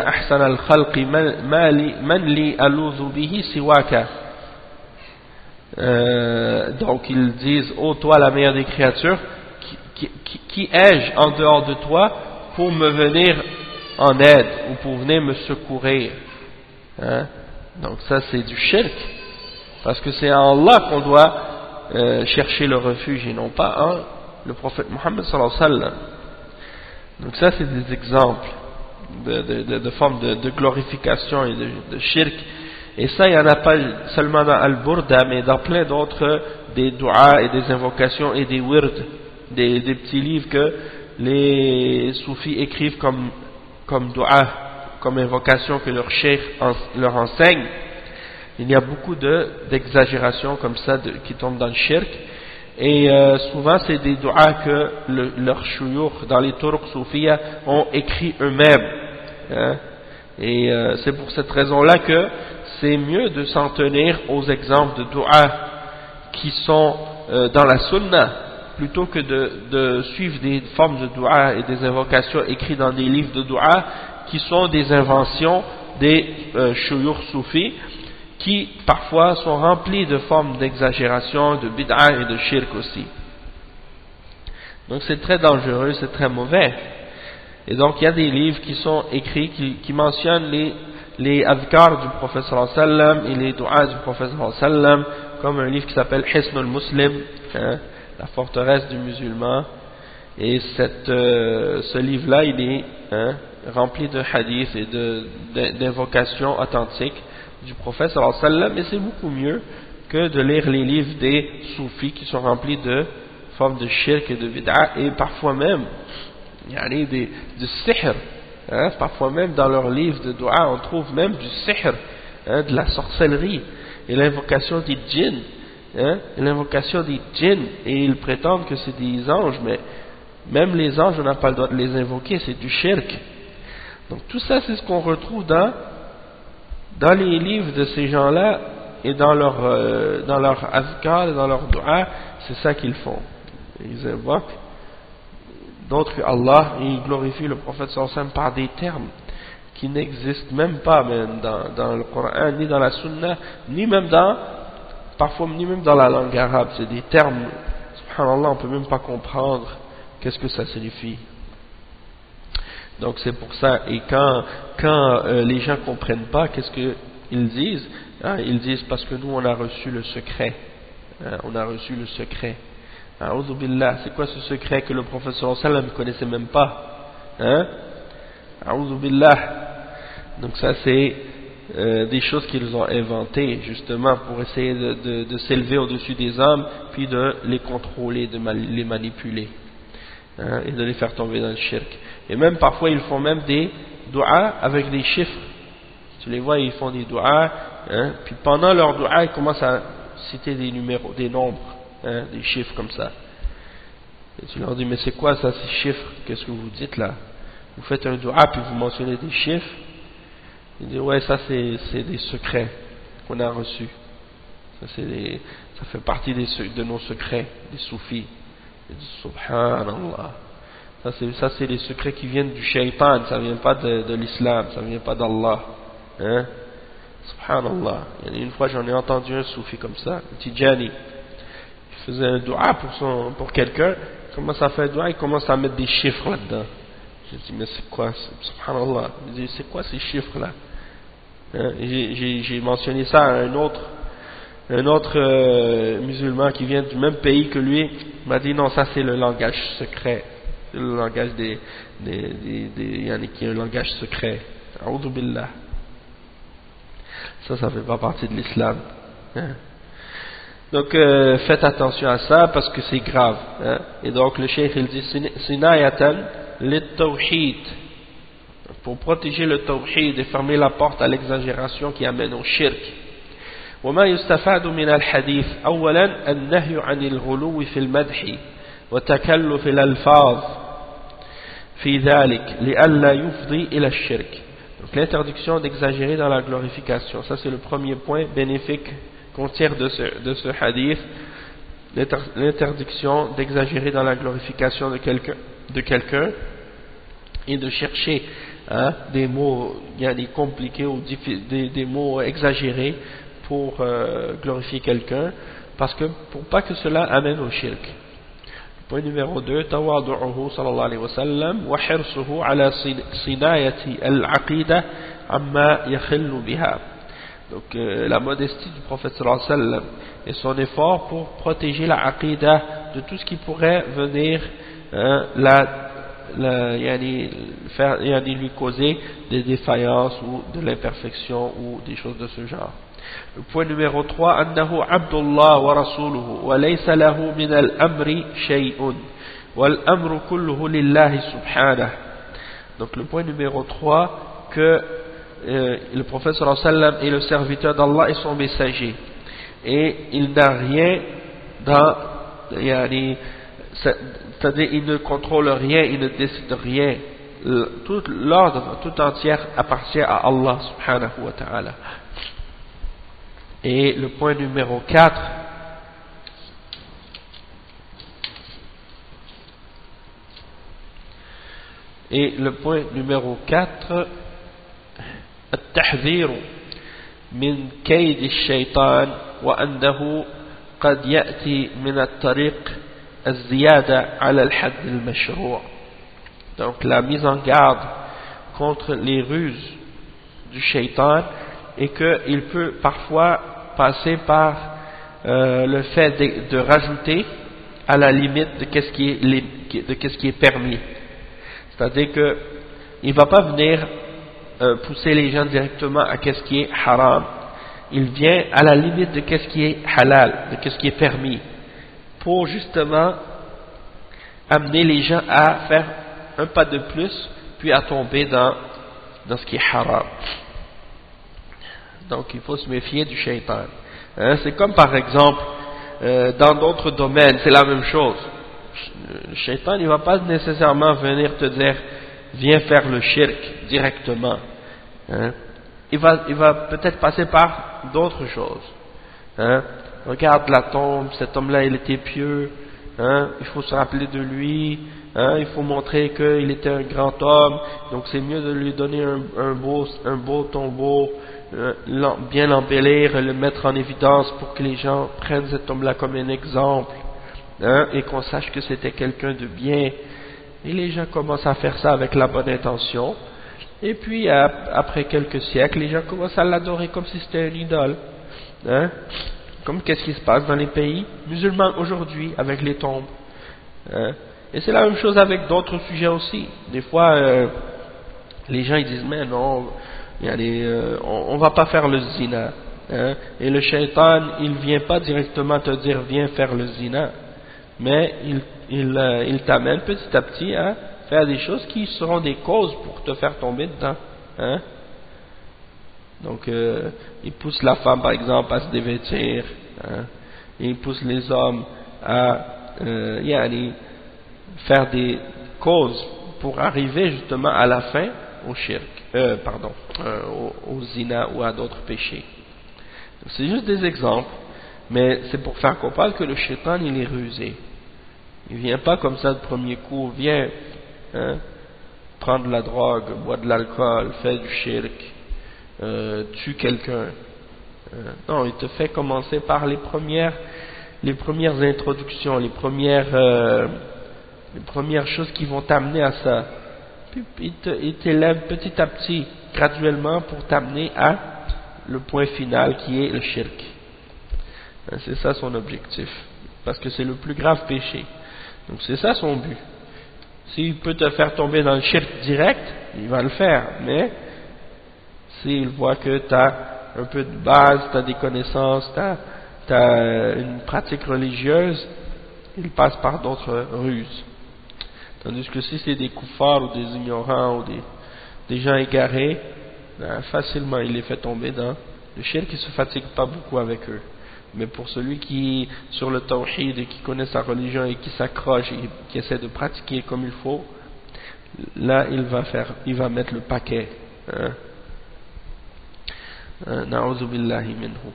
ahsan al-khalqi man li alouzu bihi siwaka. Donc ils disent ô toi la meilleure des créatures, qui ai-je en dehors de toi pour me venir en aide ou pour venir me secourir, hein? Donc ça c'est du shirk, parce que c'est à Allah qu'on doit chercher le refuge et non pas en le prophète Mohammed sallallahu alayhi wa sallam. Donc ça c'est des exemples de formes de glorification et de shirk. Et ça, il n'y en a pas seulement dans Al-Burda, mais dans plein d'autres, des du'a et des invocations et des wird, des petits livres que les soufis écrivent comme du'a, comme invocation que leur cheikh leur enseigne. Il y a beaucoup d'exagérations comme ça qui tombent dans le shirk. Et souvent, c'est des du'a que leurs shuyukh dans les turuq soufiyya ont écrit eux-mêmes, hein? Et c'est pour cette raison-là que c'est mieux de s'en tenir aux exemples de du'a qui sont dans la sunna, plutôt que de suivre des formes de du'a et des invocations écrites dans des livres de du'a qui sont des inventions des shuyukh soufis, qui parfois sont remplis de formes d'exagération, de bid'a et de shirk aussi. Donc c'est très dangereux, c'est très mauvais. Et donc il y a des livres qui sont écrits, qui mentionnent les adhkars du prophète sallallahu alayhi wa sallam et les du'as du prophète sallallahu alayhi wa sallam, comme un livre qui s'appelle Hisnul Muslim, hein, la forteresse du musulman. Et ce livre-là, il est rempli de hadiths et d'invocations authentiques du prophète sallallahu alayhi wa sallam, mais c'est beaucoup mieux que de lire les livres des soufis qui sont remplis de formes de shirk et de bid'a, et parfois même il y a du sihr, hein, parfois même dans leurs livres de dua on trouve même du sihr, hein, de la sorcellerie et l'invocation des djinns, hein, et ils prétendent que c'est des anges, mais même les anges on n'a pas le droit de les invoquer, c'est du shirk. Donc tout ça c'est ce qu'on retrouve dans les livres de ces gens-là, et dans leur azkar, dans leur dua, c'est ça qu'ils font. Ils invoquent d'autres que Allah, et ils glorifient le prophète sallallahu alayhi wa sallam par des termes qui n'existent même pas même dans le Coran, ni dans la Sunna, ni même dans la langue arabe. C'est des termes, subhanallah, on ne peut même pas comprendre qu'est-ce que ça signifie. Donc c'est pour ça, et quand les gens ne comprennent pas, qu'est-ce qu'ils disent, hein, ils disent parce que nous on a reçu le secret, hein, on a reçu le secret. A'udhu billah, c'est quoi ce secret que le prophète sallallahu alayhi wa sallam ne connaissait même pas, hein? A'udhu billah. Donc ça c'est des choses qu'ils ont inventées justement pour essayer de s'élever au-dessus des hommes, puis de les contrôler, de les manipuler, hein, et de les faire tomber dans le shirk. Et même parfois ils font même des du'a avec des chiffres. Tu les vois, ils font des du'a, hein, puis pendant leur du'a ils commencent à citer des numéros, des nombres, hein, des chiffres comme ça. Et tu leur dis mais c'est quoi ça, ces chiffres? Qu'est-ce que vous dites là? Vous faites un du'a puis vous mentionnez des chiffres. Ils disent ouais, ça c'est des secrets qu'on a reçus. Ça fait partie de nos secrets, des soufis. Ils disent subhanallah. Ça c'est les secrets qui viennent du shaitan, ça vient pas de l'islam, ça vient pas d'Allah, hein? Subhanallah. Une fois j'en ai entendu un soufi comme ça, un Tijani, il faisait un dua pour quelqu'un, il commence à faire un dua, il commence à mettre des chiffres là-dedans. J'ai dit mais c'est quoi, subhanallah, il dit c'est quoi ces chiffres là, hein? J'ai mentionné ça à un autre musulman qui vient du même pays que lui, il m'a dit non, ça c'est le langage secret. Le langage qui est un langage secret. A'udhu billah. Ça fait pas partie de l'islam, hein. Donc faites attention à ça parce que c'est grave, hein. Et donc le cheikh il dit sinayatan lit tawhid, pour protéger le tawhid et fermer la porte à l'exagération qui amène au shirk. وما يستفاد من الحديث أولا النهي عن الغلو في المدح وتكلف الألفاظ في ذلك لئلا يفضي إلى الشرك. Donc l'interdiction d'exagérer dans la glorification, ça c'est le premier point bénéfique qu'on tire de ce hadith, l'interdiction d'exagérer dans la glorification de quelqu'un et de chercher des mots compliqués ou des mots exagérés pour glorifier quelqu'un, parce que pour pas que cela amène au shirk. Point numéro 2, tawadu'uhu sallallahu alayhi wa sallam wa hirsuhu ala sinayati al-aqida amma yakhillu biha. Donc la modestie du prophète sallallahu alayhi wa sallam et son effort pour protéger la aqida de tout ce qui pourrait venir lui causer des défaillances ou de l'imperfection ou des choses de ce genre. Le point numéro 3, annahu abdullah wa rasuluhu wa laysa lahu min al-amri shay'un wal amru kulluhu lillahi subhanahu. Donc le point numéro 3, que le prophète sallallahu alayhi wa sallam est le serviteur d'Allah et son messager, et il n'a rien dans c'est-à-dire il ne contrôle rien, il ne décide rien. Tout l'ordre tout entier appartient à Allah subhanahu wa ta'ala. Et le point numéro 4, التحذير من كيد الشيطان وأنه قد يأتي من الطريق الزيادة على الحد المشروع. Donc la mise en garde contre les ruses du shaitan, et qu'il peut parfois passer par le fait de rajouter à la limite de qu'est-ce qui est permis. C'est-à-dire que il ne va pas venir pousser les gens directement à qu'est-ce qui est haram. Il vient à la limite de qu'est-ce qui est halal, de qu'est-ce qui est permis, pour justement amener les gens à faire un pas de plus, puis à tomber dans ce qui est haram. Donc il faut se méfier du shaitan. C'est comme par exemple dans d'autres domaines, c'est la même chose. Le shaitan, il ne va pas nécessairement venir te dire viens faire le shirk directement. Il va peut-être passer par d'autres choses. Regarde la tombe, cet homme-là il était pieux, il faut se rappeler de lui, il faut montrer qu'il était un grand homme, donc c'est mieux de lui donner un beau tombeau, bien l'embellir et le mettre en évidence pour que les gens prennent cet homme-là comme un exemple, et qu'on sache que c'était quelqu'un de bien. Et les gens commencent à faire ça avec la bonne intention, et puis après quelques siècles, les gens commencent à l'adorer comme si c'était une idole. Comme qu'est-ce qui se passe dans les pays musulmans aujourd'hui avec les tombes. Et c'est la même chose avec d'autres sujets aussi. Des fois, les gens ils disent mais non, on va pas faire le zina. Et le shaitan, il vient pas directement te dire viens faire le zina, mais il t'amène petit à petit à faire des choses qui seront des causes pour te faire tomber dedans. Donc il pousse la femme par exemple à se dévêtir, il pousse les hommes à faire des causes pour arriver justement à la fin au shirk, au zina ou à d'autres péchés. C'est juste des exemples, mais c'est pour faire comprendre que le shaitan il est rusé. Il vient pas comme ça de premier coup, viens prendre de la drogue, boire de l'alcool, faire du shirk, tue quelqu'un. Non, il te fait commencer par les premières introductions, les premières choses qui vont t'amener à ça. Puis il t'élève petit à petit, graduellement, pour t'amener à le point final qui est le shirk. C'est ça son objectif, parce que c'est le plus grave péché. Donc c'est ça son but. S'il peut te faire tomber dans le shirk direct, il va le faire, mais s'il voit que tu as un peu de base, tu as des connaissances, tu as une pratique religieuse, il passe par d'autres ruses. Tandis que si c'est des koufars ou des ignorants ou des gens égarés, facilement il les fait tomber dans le shirk, qui ne se fatigue pas beaucoup avec eux. Mais pour celui qui est sur le tawhid et qui connaît sa religion et qui s'accroche et qui essaie de pratiquer comme il faut, là il va mettre le paquet. Na'udhu billahi minhu.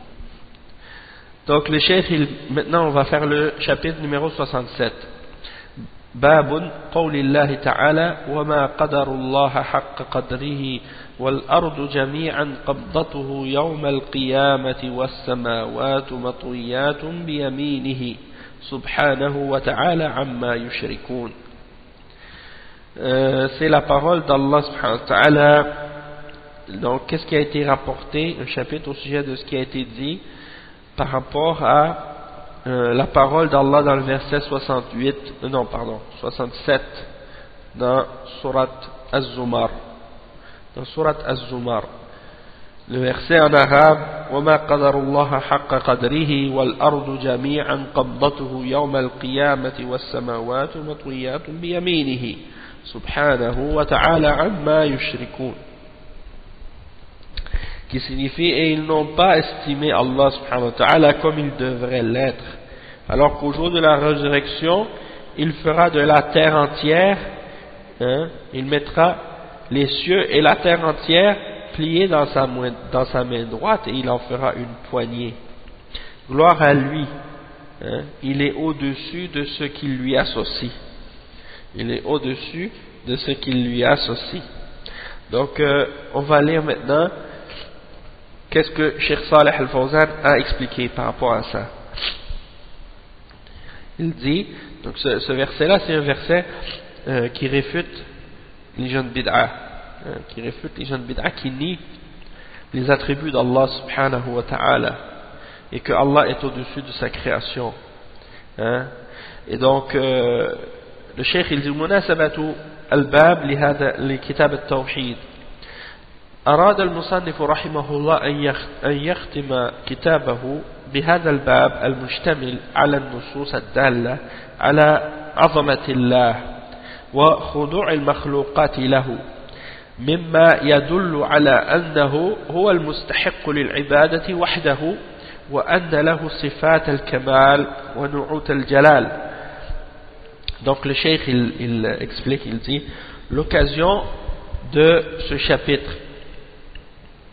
Donc le cheikh, maintenant on va faire le chapitre numéro 67. باب قول الله تعالى وما قدر الله حق قدره والأرض جميعا قبضته يوم القيامة والسماوات مطويات بيمينه سبحانه وتعالى عما يشركون. C'est la parole d'Allah subhanahu wa ta'ala. Donc qu'est-ce qui a été rapporté, un chapitre au sujet de ce qui a été dit par rapport à la parole d'Allah dans le verset 67 dans Surat Az-Zumar. Dans Surat Az-Zumar, le verset en arabe وَمَا قَدَرُ اللَّهَ حَقَّ قَدْرِهِ وَالْأَرْضُ جَمِيعًا قَبْضَتُهُ يَوْمَ الْقِيَامَةِ وَالسَّمَاوَاتُ مَطْوِيَّاتٌ بِيَمِينِهِ سُبْحَانَهُ وَتَعَالَى عَمَّا يُشْرِكُونَ, qui signifie et ils n'ont pas estimé Allah subhanahu wa ta'ala comme il devrait l'être, alors qu'au jour de la résurrection il fera de la terre entière, il mettra les cieux et la terre entière pliés dans sa main droite et il en fera une poignée. Gloire à lui, il est au-dessus de ce qu'il lui associe, il est au-dessus de ce qu'il lui associe. Donc on va lire maintenant qu'est-ce que Cheikh Saleh Al-Fawzan a expliqué par rapport à ça. Il dit, donc ce verset-là, c'est un verset qui réfute les gens de bid'a, qui nient les attributs d'Allah subhanahu wa ta'ala, et que Allah est au-dessus de sa création. Et donc, le Cheikh, il dit, munasabatu al-bab li kitab al-tawhid. أراد المصنف رحمه الله أن يختم كتابه بهذا الباب المشتمل على النصوص الدالة على عظمة الله وخضوع المخلوقات له مما يدل على أنه هو المستحق للعبادة وحده وأن له صفات الكمال ونعوت الجلال. Donc le cheikh il explique, il dit l'occasion de ce chapitre.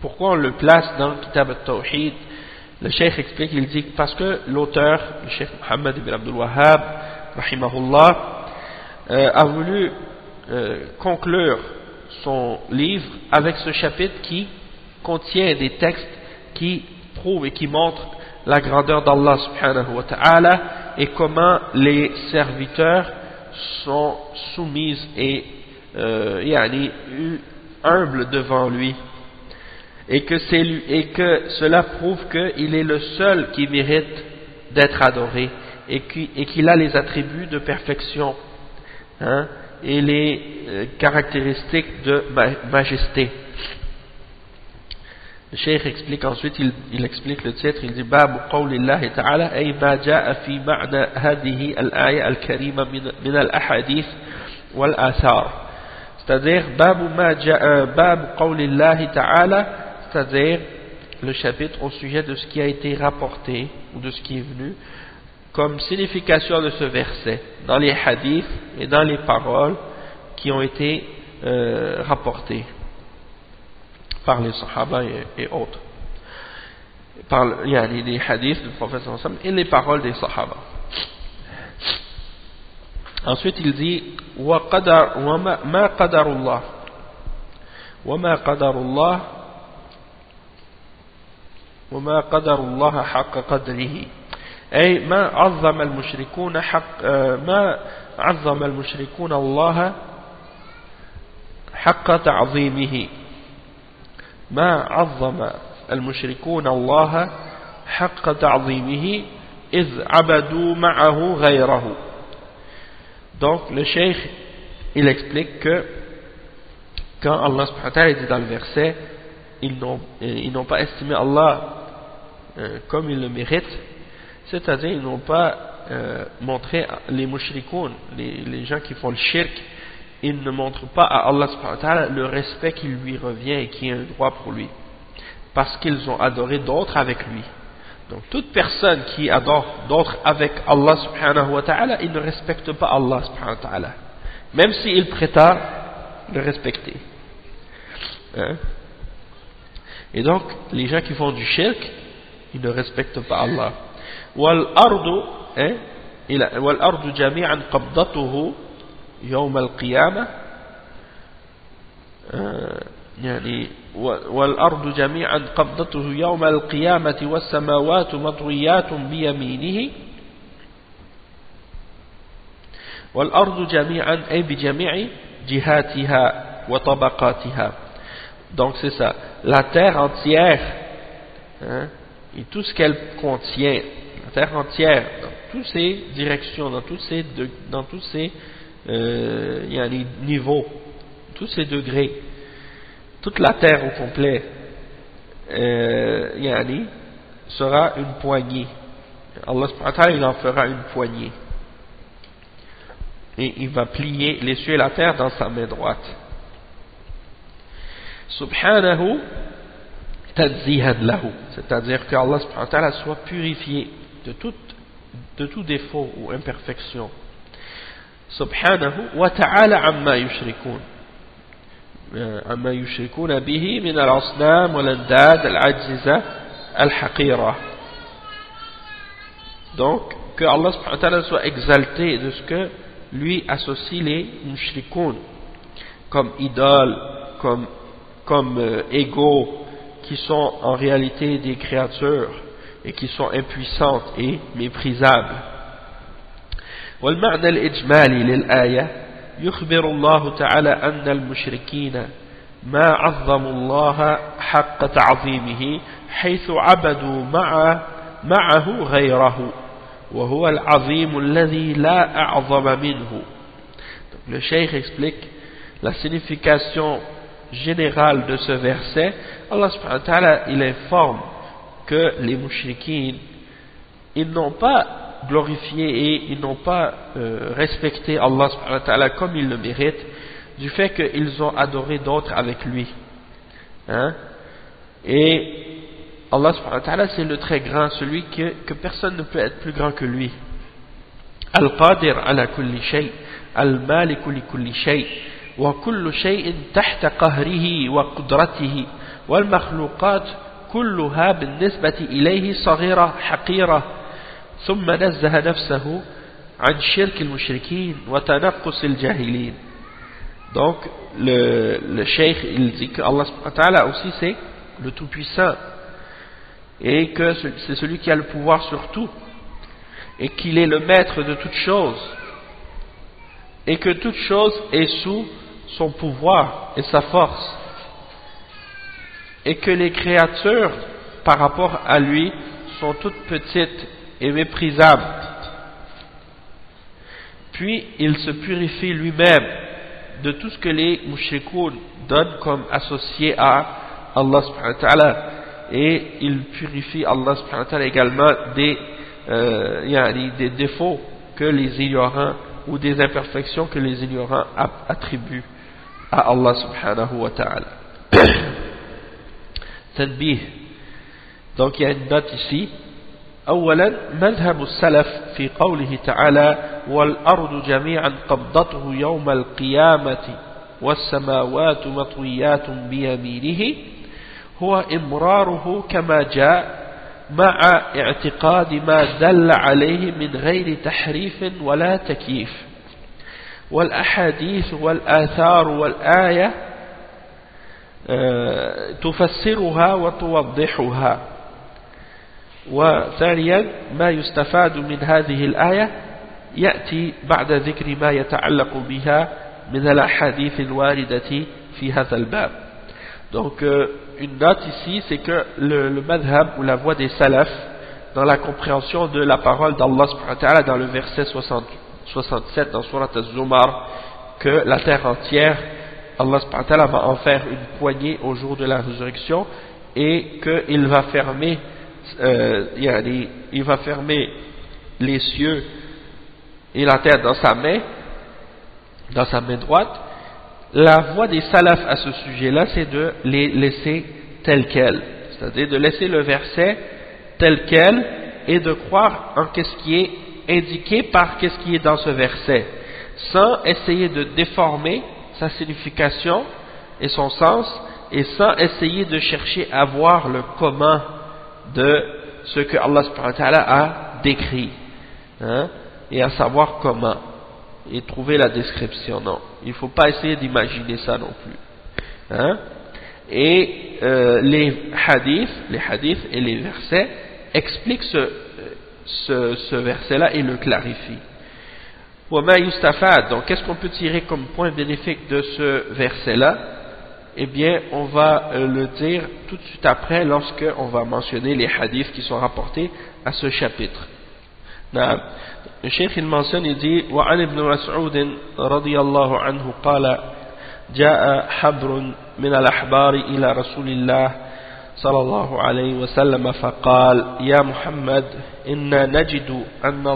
Pourquoi on le place dans Kitab al-Tawhid? Le cheikh explique, il dit parce que l'auteur, le cheikh Muhammad ibn Abdul Wahhab, rahimahullah, a voulu conclure son livre avec ce chapitre qui contient des textes qui prouvent et qui montrent la grandeur d'Allah subhanahu wa ta'ala et comment les serviteurs sont soumis et humbles devant lui. Et que cela prouve qu'il est le seul qui mérite d'être adoré et qu'il a les attributs de perfection, et les caractéristiques de majesté. Le cheikh explique ensuite, il explique le titre, il dit Babu qawlillahi ta'ala ay ma ja'a fi ma'na hadhihi al-aya al-karima min al-ahadith wal-athar, c'est-à-dire Babu qawlillahi ta'ala, c'est-à-dire le chapitre au sujet de ce qui a été rapporté ou de ce qui est venu comme signification de ce verset dans les hadiths et dans les paroles qui ont été rapportées par les sahaba et autres, par les hadiths du prophète et les paroles des sahaba. Ensuite il dit wa ma qadarullah وما قدر الله حق قدره أي ما عظم المشركون الله حق تعظيمه ما عظم المشركون الله حق تعظيمه إذ عبدوا معه غيره. Donc le cheikh il explique que quand Allah subhanahu wa ta'ala dit dans le verset ils n'ont pas estimé Allah comme il le mérite, c'est-à-dire ils n'ont pas montré les mushrikoun, les gens qui font le shirk, ils ne montrent pas à Allah subhanahu wa ta'ala le respect qui lui revient et qui est un droit pour lui, parce qu'ils ont adoré d'autres avec lui. Donc toute personne qui adore d'autres avec Allah subhanahu wa ta'ala, il ne respecte pas Allah subhanahu wa ta'ala, même s'il prétend le respecter. Hein? Et donc, les gens qui font du shirk, ils ne respectent pas Allah. وَالْأَرْضُ جَمِيعًا قَبْضَتُهُ يَوْمَ الْقِيَامَةِ يعني والأرض جميعا قبضته يوم القيامة والسماوات مطويات بيمينه والأرض جميعا أي بجميع جهاتها وطبقاتها. Donc c'est ça, la terre entière, hein, et tout ce qu'elle contient, la terre entière, dans toutes ses directions, dans tous ses niveaux, tous ces degrés, toute la terre au complet sera une poignée. Allah subhanahu wa ta'ala, il en fera une poignée et il va plier les cieux et la terre dans sa main droite. Subhanahu tanzihan lahu, c'est-à-dire que Allah subhanahu wa ta'ala soit purifié de tout défaut ou imperfection. Subhanahu wa ta'ala amma yushrikun, عما يشركون به من الأصنام والأنداد العاجزة الحقيرة. Donc que Allah subhanahu wa ta'ala soit exalté de ce que lui associe les mushrikoun comme idoles, comme égaux, qui sont en réalité des créatures et qui sont impuissantes et méprisables. والمعنى الإجمالي للآية يخبر الله تعالى أن المشركين ما عظموا الله حق تعظيمه حيث عبدوا معه غيره وهو العظيم الذي لا أعظم منه. Donc, le cheikh explique la signification générale de ce verset. Allah subhanahu wa ta'ala, il informe que les mushrikines, ils n'ont pas glorifié et ils n'ont pas respecté Allah subhanahu wa ta'ala comme ils le méritent, du fait qu'ils ont adoré d'autres avec lui, hein? Et Allah subhanahu wa ta'ala, c'est le très grand, celui que personne ne peut être plus grand que lui. Al-Qadir ala kulli shay, Al-Maliku li kulli shay, wa kullu shay'in tahta qahrihi wa qudratihi, wal makhluqat kulluha bin nisbati ilayhi saghira haqira. ثم نزه نفسه عن شرك المشركين وتنقص الجاهلين. Donc le cheikh, il dit que Allah subhanahu wa ta'ala aussi c'est le tout-puissant et que c'est celui qui a le pouvoir sur tout et qu'il est le maître de toutes choses et que toute chose est sous son pouvoir et sa force et que les créatures par rapport à lui sont toutes petites et méprisable. Puis il se purifie lui-même de tout ce que les mushrikoun donnent comme associé à Allah subhanahu wa ta'ala, et il purifie Allah subhanahu wa ta'ala également des défauts que les ignorants ou des imperfections que les ignorants attribuent à Allah subhanahu wa ta'ala. Tanbih. Donc il y a une note ici. أولا مذهب السلف في قوله تعالى والأرض جميعا قبضته يوم القيامة والسماوات مطويات بيمينه هو إمراره كما جاء مع اعتقاد ما دل عليه من غير تحريف ولا تكييف والأحاديث والآثار والآية تفسرها وتوضحها. وثانيا ما يستفاد من هذه الآية يأتي بعد ذكر ما يتعلق بها من الأحاديث الواردة في هذا الباب. Donc une note ici, c'est que le madhab ou la voie des salafs dans la compréhension de la parole d'Allah subhanahu wa ta'ala dans le verset 67 dans Surat Az-Zumar, que la terre entière, Allah subhanahu wa ta'ala va en faire une poignée au jour de la résurrection et qu'il va fermer il va fermer les cieux et la terre dans sa main droite. La voie des salafs à ce sujet-là, c'est de les laisser tels quels, c'est-à-dire de laisser le verset tel quel et de croire en ce qui est indiqué par ce qui est dans ce verset, sans essayer de déformer sa signification et son sens et sans essayer de chercher à voir le comment de ce que Allah subhanahu wa ta'ala a décrit, hein, et à savoir comment, et trouver la description. Non, il ne faut pas essayer d'imaginer ça non plus. Hein. Et les hadiths et les versets expliquent ce verset-là et le clarifient. وَمَا يُسْتَفَادْ, donc qu'est-ce qu'on peut tirer comme point bénéfique de ce verset-là? Eh bien, on va le dire tout de suite après, lorsqu'on va mentionner les hadiths qui sont rapportés à ce chapitre. Le cheikh il mentionne, il dit وعن ابن مسعود رضي الله عنه قال جاء حبر من الأحبار إلى رسول الله صلى الله عليه وسلم فقال يا محمد إنا نجد أن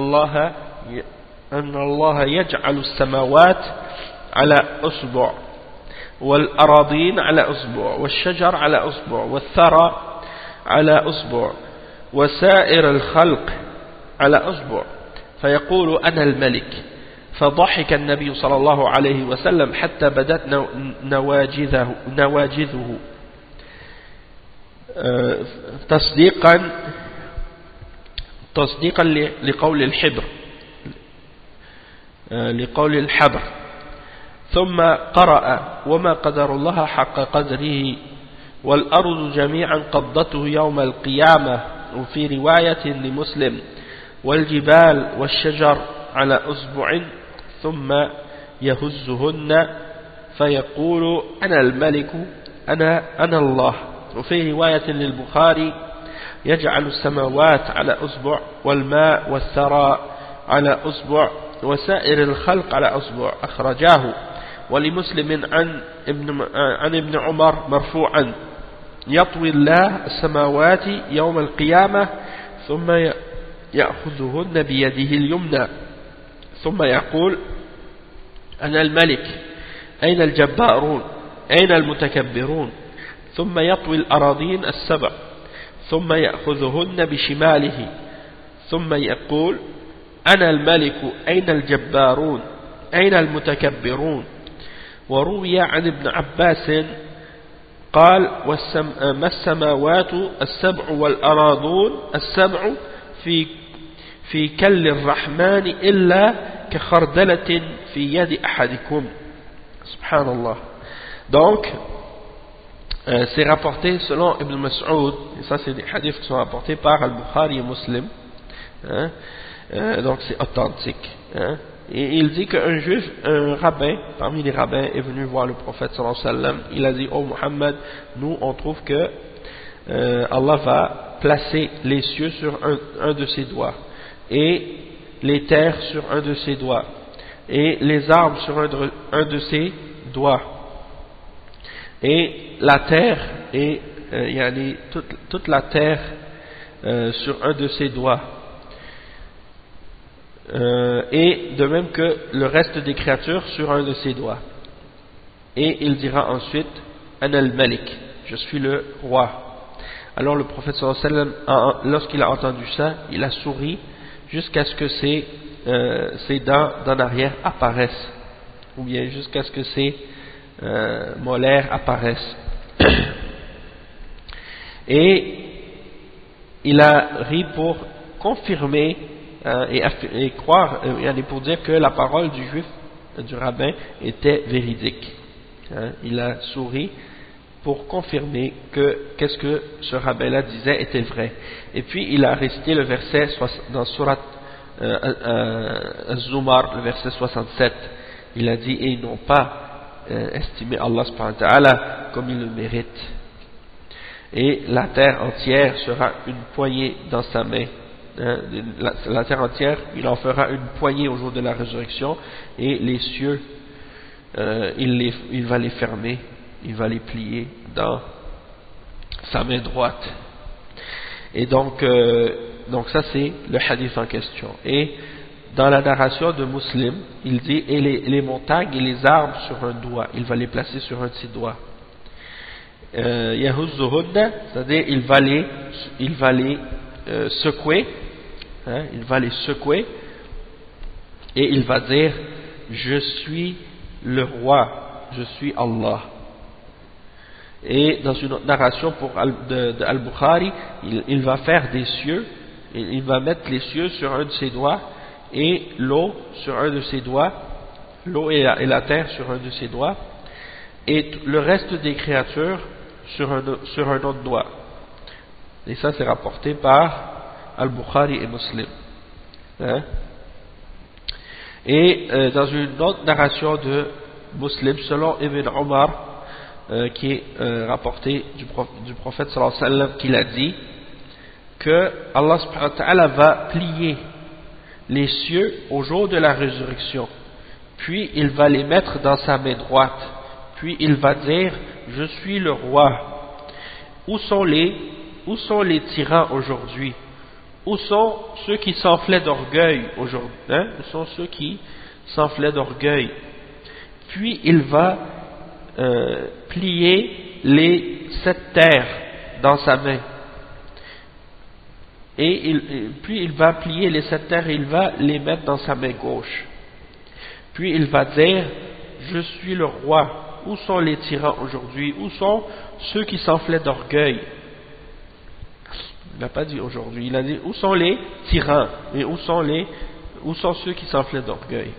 الله يجعل السماوات على أصبع والأراضين على أصبع والشجر على أصبع والثرى على أصبع وسائر الخلق على أصبع فيقول أنا الملك فضحك النبي صلى الله عليه وسلم حتى بدت نواجذه تصديقا لقول الحبر ثم قرأ وما قدر الله حق قدره والأرض جميعا قبضته يوم القيامة وفي رواية لمسلم والجبال والشجر على أصبع ثم يهزهن فيقول أنا الملك أنا الله وفي رواية للبخاري يجعل السماوات على أصبع والماء والثرى على أصبع وسائر الخلق على أصبع أخرجاه ولمسلم عن ابن عمر مرفوعا يطوي الله السماوات يوم القيامة ثم يأخذهن بيده اليمنى ثم يقول أنا الملك أين الجبارون أين المتكبرون ثم يطوي الأراضين السبع ثم يأخذهن بشماله ثم يقول أنا الملك أين الجبارون أين المتكبرون وروي عن ابن عباس قال ما السماوات السبع والأراضون السبع في كل الرحمن إلا كخردلة في يد أحدكم سبحان الله. Donc c'est rapporté selon Ibn Mas'ud, et ça c'est des hadiths qui sont rapportés par Al-Bukhari et Muslim, hein, donc c'est authentique, hein. Et il dit qu'un juif, un rabbin, parmi les rabbins, est venu voir le prophète sallallahu alayhi wa sallam. Il a dit: oh Muhammad, nous on trouve que Allah va placer les cieux sur un de ses doigts, et les terres sur un de ses doigts, et les arbres sur un de ses doigts, et la terre, et toute la terre sur un de ses doigts. Et de même que le reste des créatures sur un de ses doigts. Et il dira ensuite: Ana al-Malik, je suis le roi. Alors le prophète sallallahu alayhi wa sallam, lorsqu'il a entendu ça, il a souri jusqu'à ce que ses dents d'en arrière apparaissent, ou bien jusqu'à ce que ses molaires apparaissent. Et il a ri pour confirmer et croire, pour dire que la parole du juif, du rabbin, était véridique. Il a souri pour confirmer que qu'est-ce que ce rabbin-là disait était vrai. Et puis il a récité le verset dans Surat Az-Zumar, le verset 67. Il a dit: et ils n'ont pas estimé Allah subhanahu wa ta'ala comme il le mérite. Et la terre entière sera une poignée dans sa main. La terre entière, il en fera une poignée au jour de la résurrection, et les cieux, il va les fermer, il va les plier dans sa main droite. Et donc ça c'est le hadith en question. Et dans la narration de Muslim, il dit: et les montagnes et les arbres sur un doigt, il va les placer sur un de ses doigts. Yahuzzuhunna, c'est-à-dire il va les secouer, hein, il va les secouer, et il va dire: je suis le roi, je suis Allah. Et dans une autre narration de Al-Bukhari, il va faire des cieux, il va mettre les cieux sur un de ses doigts et l'eau sur un de ses doigts, l'eau et la terre sur un de ses doigts, et le reste des créatures sur un autre doigt. Et ça c'est rapporté par Al-Bukhari et Muslim. Hein? Et dans une autre narration de Muslim, selon Ibn Omar, qui est rapporté du prophète sallallahu alayhi wa sallam, qu'il a dit que Allah subhanahu wa ta'ala va plier les cieux au jour de la résurrection, puis il va les mettre dans sa main droite, puis il va dire: je suis le roi. Où sont les tyrans aujourd'hui? Où sont ceux qui s'enflaient d'orgueil aujourd'hui? Où sont ceux qui s'enflaient d'orgueil? Puis il va plier les 7 terres dans sa main. Et puis il va plier les 7 terres et il va les mettre dans sa main gauche. Puis il va dire: je suis le roi. Où sont les tyrans aujourd'hui? Où sont ceux qui s'enflaient d'orgueil? Il n'a pas dit aujourd'hui, il a dit où sont les tyrans, mais où sont ceux qui s'enflaient d'orgueil?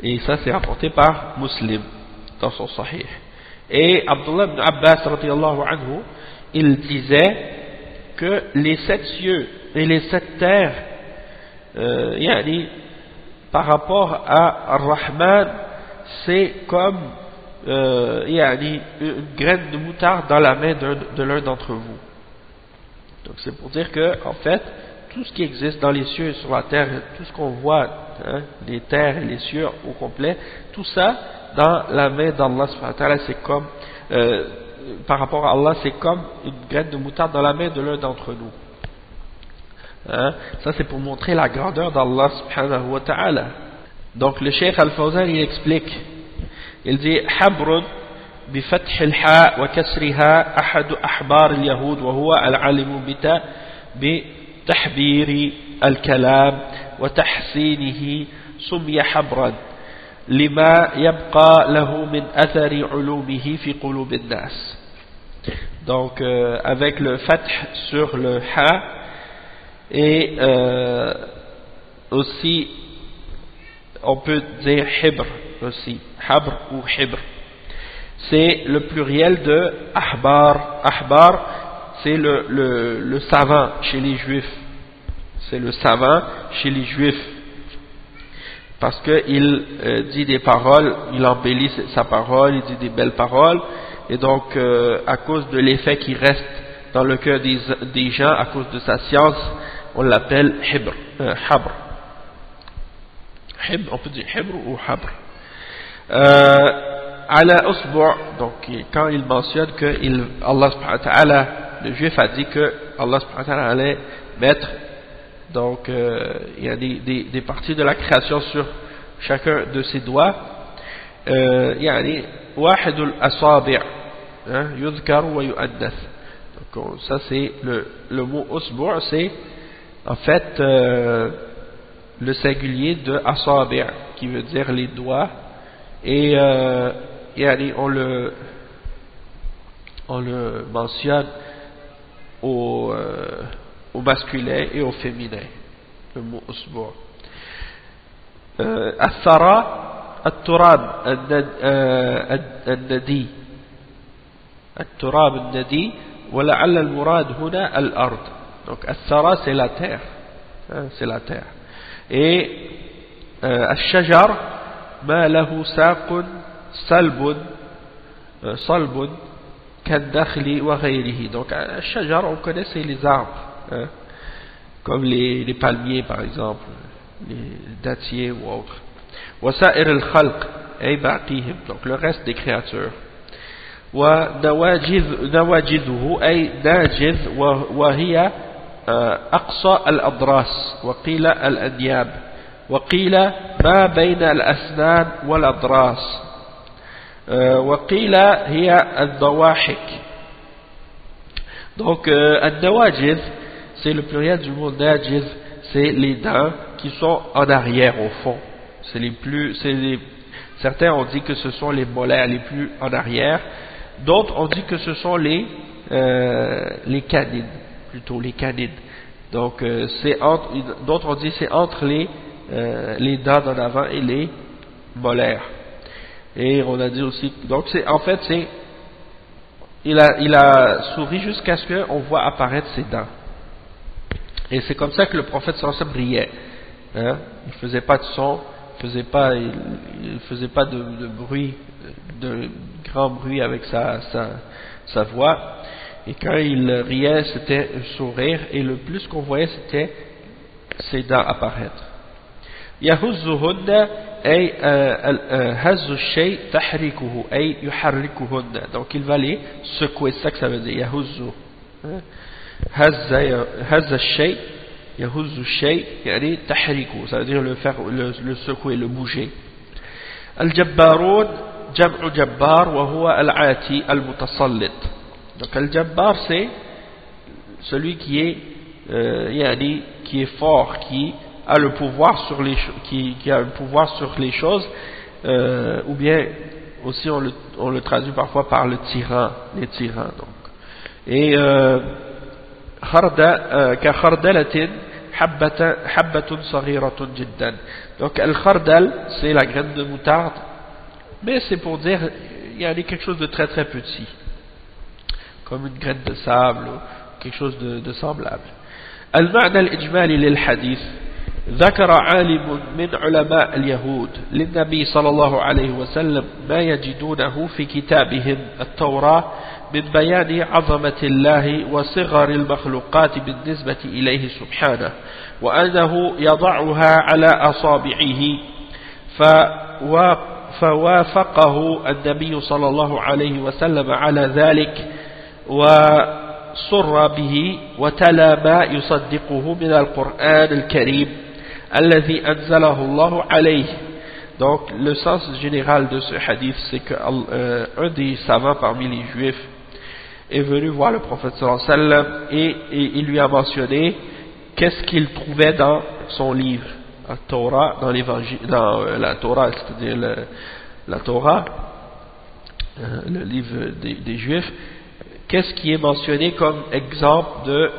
Et ça c'est rapporté par Muslim dans son Sahih. Et Abdullah ibn Abbas radiyallahu anhu, il disait que les 7 cieux et les 7 terres, par rapport à Ar-Rahman, c'est comme une graine de moutarde dans la main de l'un d'entre vous. Donc c'est pour dire que en fait tout ce qui existe dans les cieux et sur la terre, tout ce qu'on voit, les terres et les cieux au complet, tout ça dans la main d'Allah subhanahu wa ta'ala, c'est comme par rapport à Allah, c'est comme une graine de moutarde dans la main de l'un d'entre nous. Ça c'est pour montrer la grandeur d'Allah subhanahu wa ta'ala. Donc le Cheikh Al-Fawzan il explique, il dit: Habrun بفتح الحاء وكسرها أحد أحبار اليهود وهو العالم بتحبير الكلام وتحسينه سمي حبرا لما يبقى له من أثر علومه في قلوب الناس. Donc avec le fath sur le ha et aussi on peut dire hibr aussi, habr ou hibr. C'est le pluriel de ahbar. Ahbar, c'est le savant chez les juifs. C'est le savant chez les juifs. Parce qu'il dit des paroles, il embellit sa parole, il dit des belles paroles. Et donc, à cause de l'effet qui reste dans le cœur des gens, à cause de sa science, on l'appelle hibr, habr. On peut dire hibr ou habr. Ala usbu', donc quand il mentionne que Allah subhanahu wa ta'ala, le juif a dit que Allah subhanahu wa ta'ala allait mettre, donc il y a des parties de la création sur chacun de ses doigts, يعني واحد الأصابع يذكر ويؤنث. Donc ça c'est le mot usbu', c'est en fait le singulier de asabi' qui veut dire les doigts, et on le mentionne au masculin et au féminin, le mot usbu'. الثرى التراب الندي التراب الندي ولعل المراد هنا الأرض. Donc الثرى c'est la terre, c'est la terre. Et الشجر ما له ساق صلب صلب كالنخل وغيره. Donc الشجر on connaît, c'est les arbres, comme les palmiers par exemple, les dattiers ou autres. وسائر الخلق أي باقيهم, donc le reste des créatures. ونواجذه أي ناجذ وهي أقصى الأضراس وقيل الأنياب وقيل ما بين الأسنان والأضراس وقيل هي الضواحك. Donc النواجذ c'est le pluriel du mot najiz, c'est les dents qui sont en arrière au fond. Certains ont dit que ce sont les molaires les plus en arrière, D'autres ont dit que ce sont les canines, plutôt les canines. Donc d'autres ont dit c'est entre les dents d'en avant et les molaires. Et on a dit aussi, donc il a souri jusqu'à ce qu'on voit apparaître ses dents. Et c'est comme ça que le prophète sallallahu alayhi wa sallam riait. Hein? Il faisait pas de son, il faisait pas de bruit, de grand bruit avec sa voix. Et quand il riait, c'était un sourire, et le plus qu'on voyait, c'était ses dents apparaître. Yahuzzuhunna ay hazzu shay tahrikuhu ay yuharrikuhunna. Donc il va les secouer, c'est ça que ça veut dire, yahuzzu. Hazza shay, yahuzzu shay, yani tahriku, ça veut dire le secouer, le bouger. Al-Jabbarun jam'u Jabbar wa huwa al-Ati al-Mutasallit. Donc Al-Jabbar c'est celui qui est fort, qui a le pouvoir sur les choses, ou bien aussi on le traduit parfois par les tyrans. Donc. Et كخردلة حبة صغيرة جدا. Donc al-khardal c'est la graine de moutarde, mais c'est pour dire il y a quelque chose de très très petit, comme une graine de sable ou quelque chose de semblable. المعنى الإجمالي للحديث ذكر عالم من علماء اليهود للنبي صلى الله عليه وسلم ما يجدونه في كتابهم التوراة من بيان عظمة الله وصغر المخلوقات بالنسبة إليه سبحانه، وأنه يضعها على أصابعه، فوافقه النبي صلى الله عليه وسلم على ذلك وصر به وتلا ما يصدقه من القرآن الكريم الذي أنزله الله عليه. Donc le sens général de ce hadith, c'est qu'un des savants parmi les juifs est venu voir le prophète sallallahu alayhi wa sallam et il lui a mentionné qu'est-ce qu'il trouvait dans son livre, la Torah, la Torah, c'est-à-dire la Torah, le livre des juifs, qu'est-ce qui est mentionné comme exemple de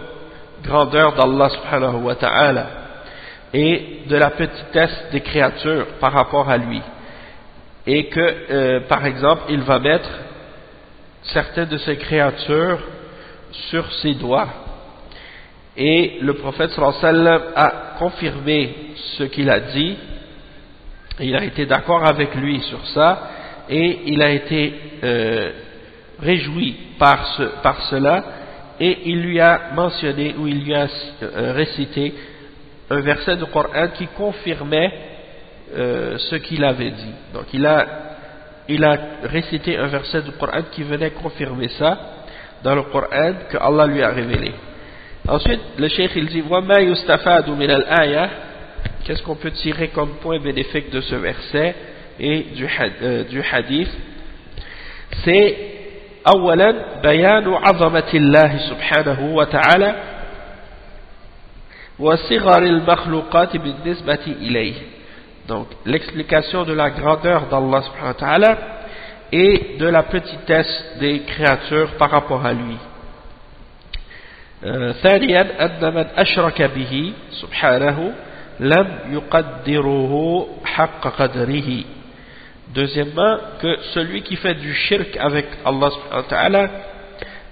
grandeur d'Allah subhanahu wa ta'ala et de la petitesse des créatures par rapport à lui, et que par exemple il va mettre certaines de ces créatures sur ses doigts, et le prophète sallallahu alayhi wa sallam a confirmé ce qu'il a dit, et il a été d'accord avec lui sur ça, et il a été réjoui par cela, et il lui a mentionné ou il lui a récité un verset du Coran qui confirmait ce qu'il avait dit. Donc il a récité un verset du Coran qui venait confirmer ça dans le Coran que Allah lui a révélé. Ensuite le cheikh il dit وَمَا يُسْتَفَادُ مِنَ الْآيَةِ, qu'est-ce qu'on peut tirer comme point bénéfique de ce verset et du hadith? C'est أولا بيان عظمة الله سبحانه وتعالى وصغر المخلوقات بالنسبة إليه. Donc l'explication de la grandeur d'Allah subhanahu wa ta'ala et de la petitesse des créatures par rapport à lui. ثانيا أن من أشرك به سبحانه لم يقدره حق قدره. Deuxièmement, que celui qui fait du shirk avec Allah subhanahu wa ta'ala,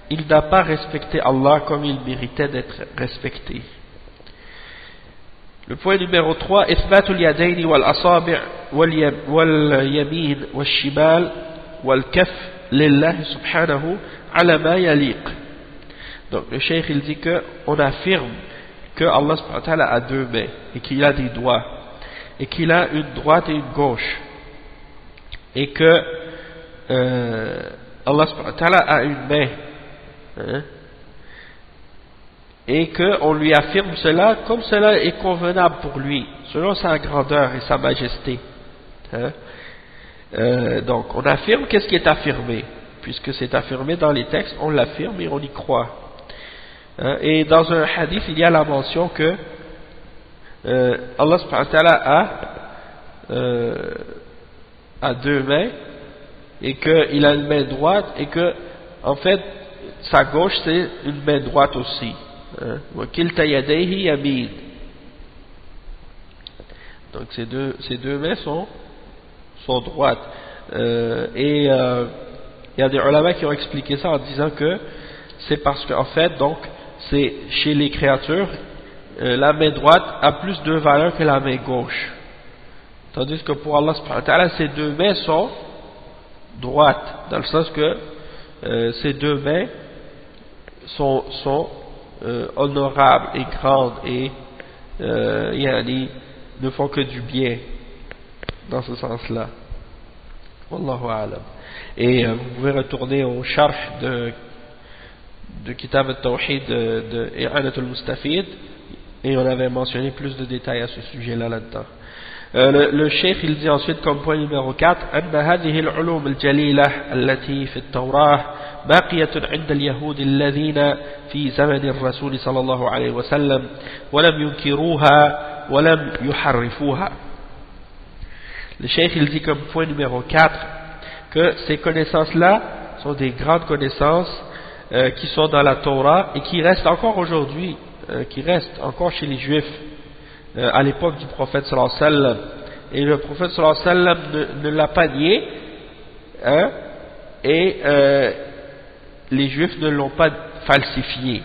il n'a pas respecté Allah comme il méritait d'être respecté. Le point numéro 3, إثبات اليدين والأصابع واليمين والشمال والكف لله سبحانه على ما يليق. Donc le cheikh il dit que on affirme que Allah subhanahu wa ta'ala a deux mains et qu'il a des doigts et qu'il a une droite et une gauche, et que Allah subhanahu wa ta'ala a une main, hein, et qu'on lui affirme cela comme cela est convenable pour lui, selon sa grandeur et sa majesté, hein. Donc on affirme qu'est-ce qui est affirmé, puisque c'est affirmé dans les textes, on l'affirme et on y croit, hein. Et dans un hadith il y a la mention que Allah subhanahu wa ta'ala a deux mains et qu'il a une main droite, et que, en fait, sa gauche c'est une main droite aussi. وَكِلْتَ يَدَيْهِ يَمِينٌ. Donc ces deux mains sont droites. Et il y a des ulama qui ont expliqué ça en disant que c'est parce qu'en fait, donc, c'est chez les créatures, la main droite a plus de valeur que la main gauche. Tandis que pour Allah subhanahu wa ta'ala, ces deux mains sont droites, dans le sens que ces deux mains sont honorables et grandes et ne font que du bien dans ce sens-là. Wallahu a'lam. Et vous pouvez retourner au sharh de Kitab al-Tawhid de I'anat al-Mustafid, et on avait mentionné plus de détails à ce sujet-là là-dedans. Le cheikh il dit ensuite comme point numéro 4 أن هذه العلوم الجليلة التي في التوراة باقية عند اليهود الذين في زمن الرسول صلى الله عليه وسلم ولم ينكروها ولم يحرفوها. Le cheikh il dit comme point numéro 4 que ces connaissances-là sont des grandes connaissances qui sont dans la Torah et qui restent encore aujourd'hui, qui restent encore chez les Juifs à l'époque du prophète sallallahu alayhi wa sallam. Et le prophète sallallahu alayhi wa sallam ne l'a pas nié, et les Juifs ne l'ont pas falsifié.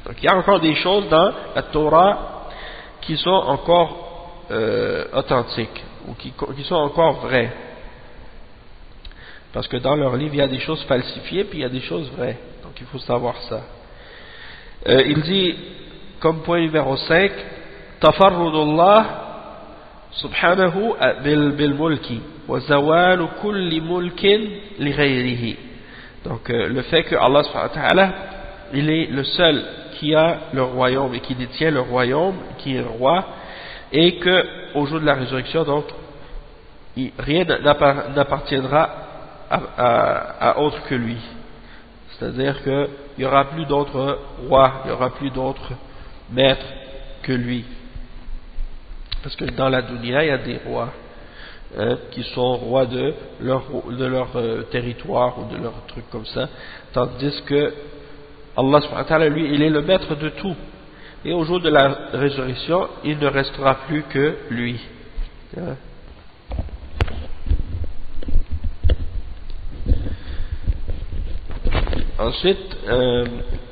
Donc il y a encore des choses dans la Torah qui sont encore authentiques, ou qui sont encore vraies. Parce que dans leur livre, il y a des choses falsifiées, puis il y a des choses vraies. Donc il faut savoir ça. Il dit, comme point numéro 5, تفرد الله سبحانه بالملك وزوال كل ملك لغيره. Donc le fait que Allah subhanahu wa ta'ala, il est le seul qui a le royaume et qui détient le royaume, qui est roi, et que au jour de la résurrection, donc rien n'appartiendra à autre que lui. C'est-à-dire qu'il n'y aura plus d'autres rois, il n'y aura plus d'autres maîtres que lui. Parce que dans la dunya, il y a des rois qui sont rois de leur territoire ou de leur truc comme ça, tandis que Allah subhanahu wa ta'ala, lui, il est le maître de tout. Et au jour de la résurrection, il ne restera plus que lui. Ensuite,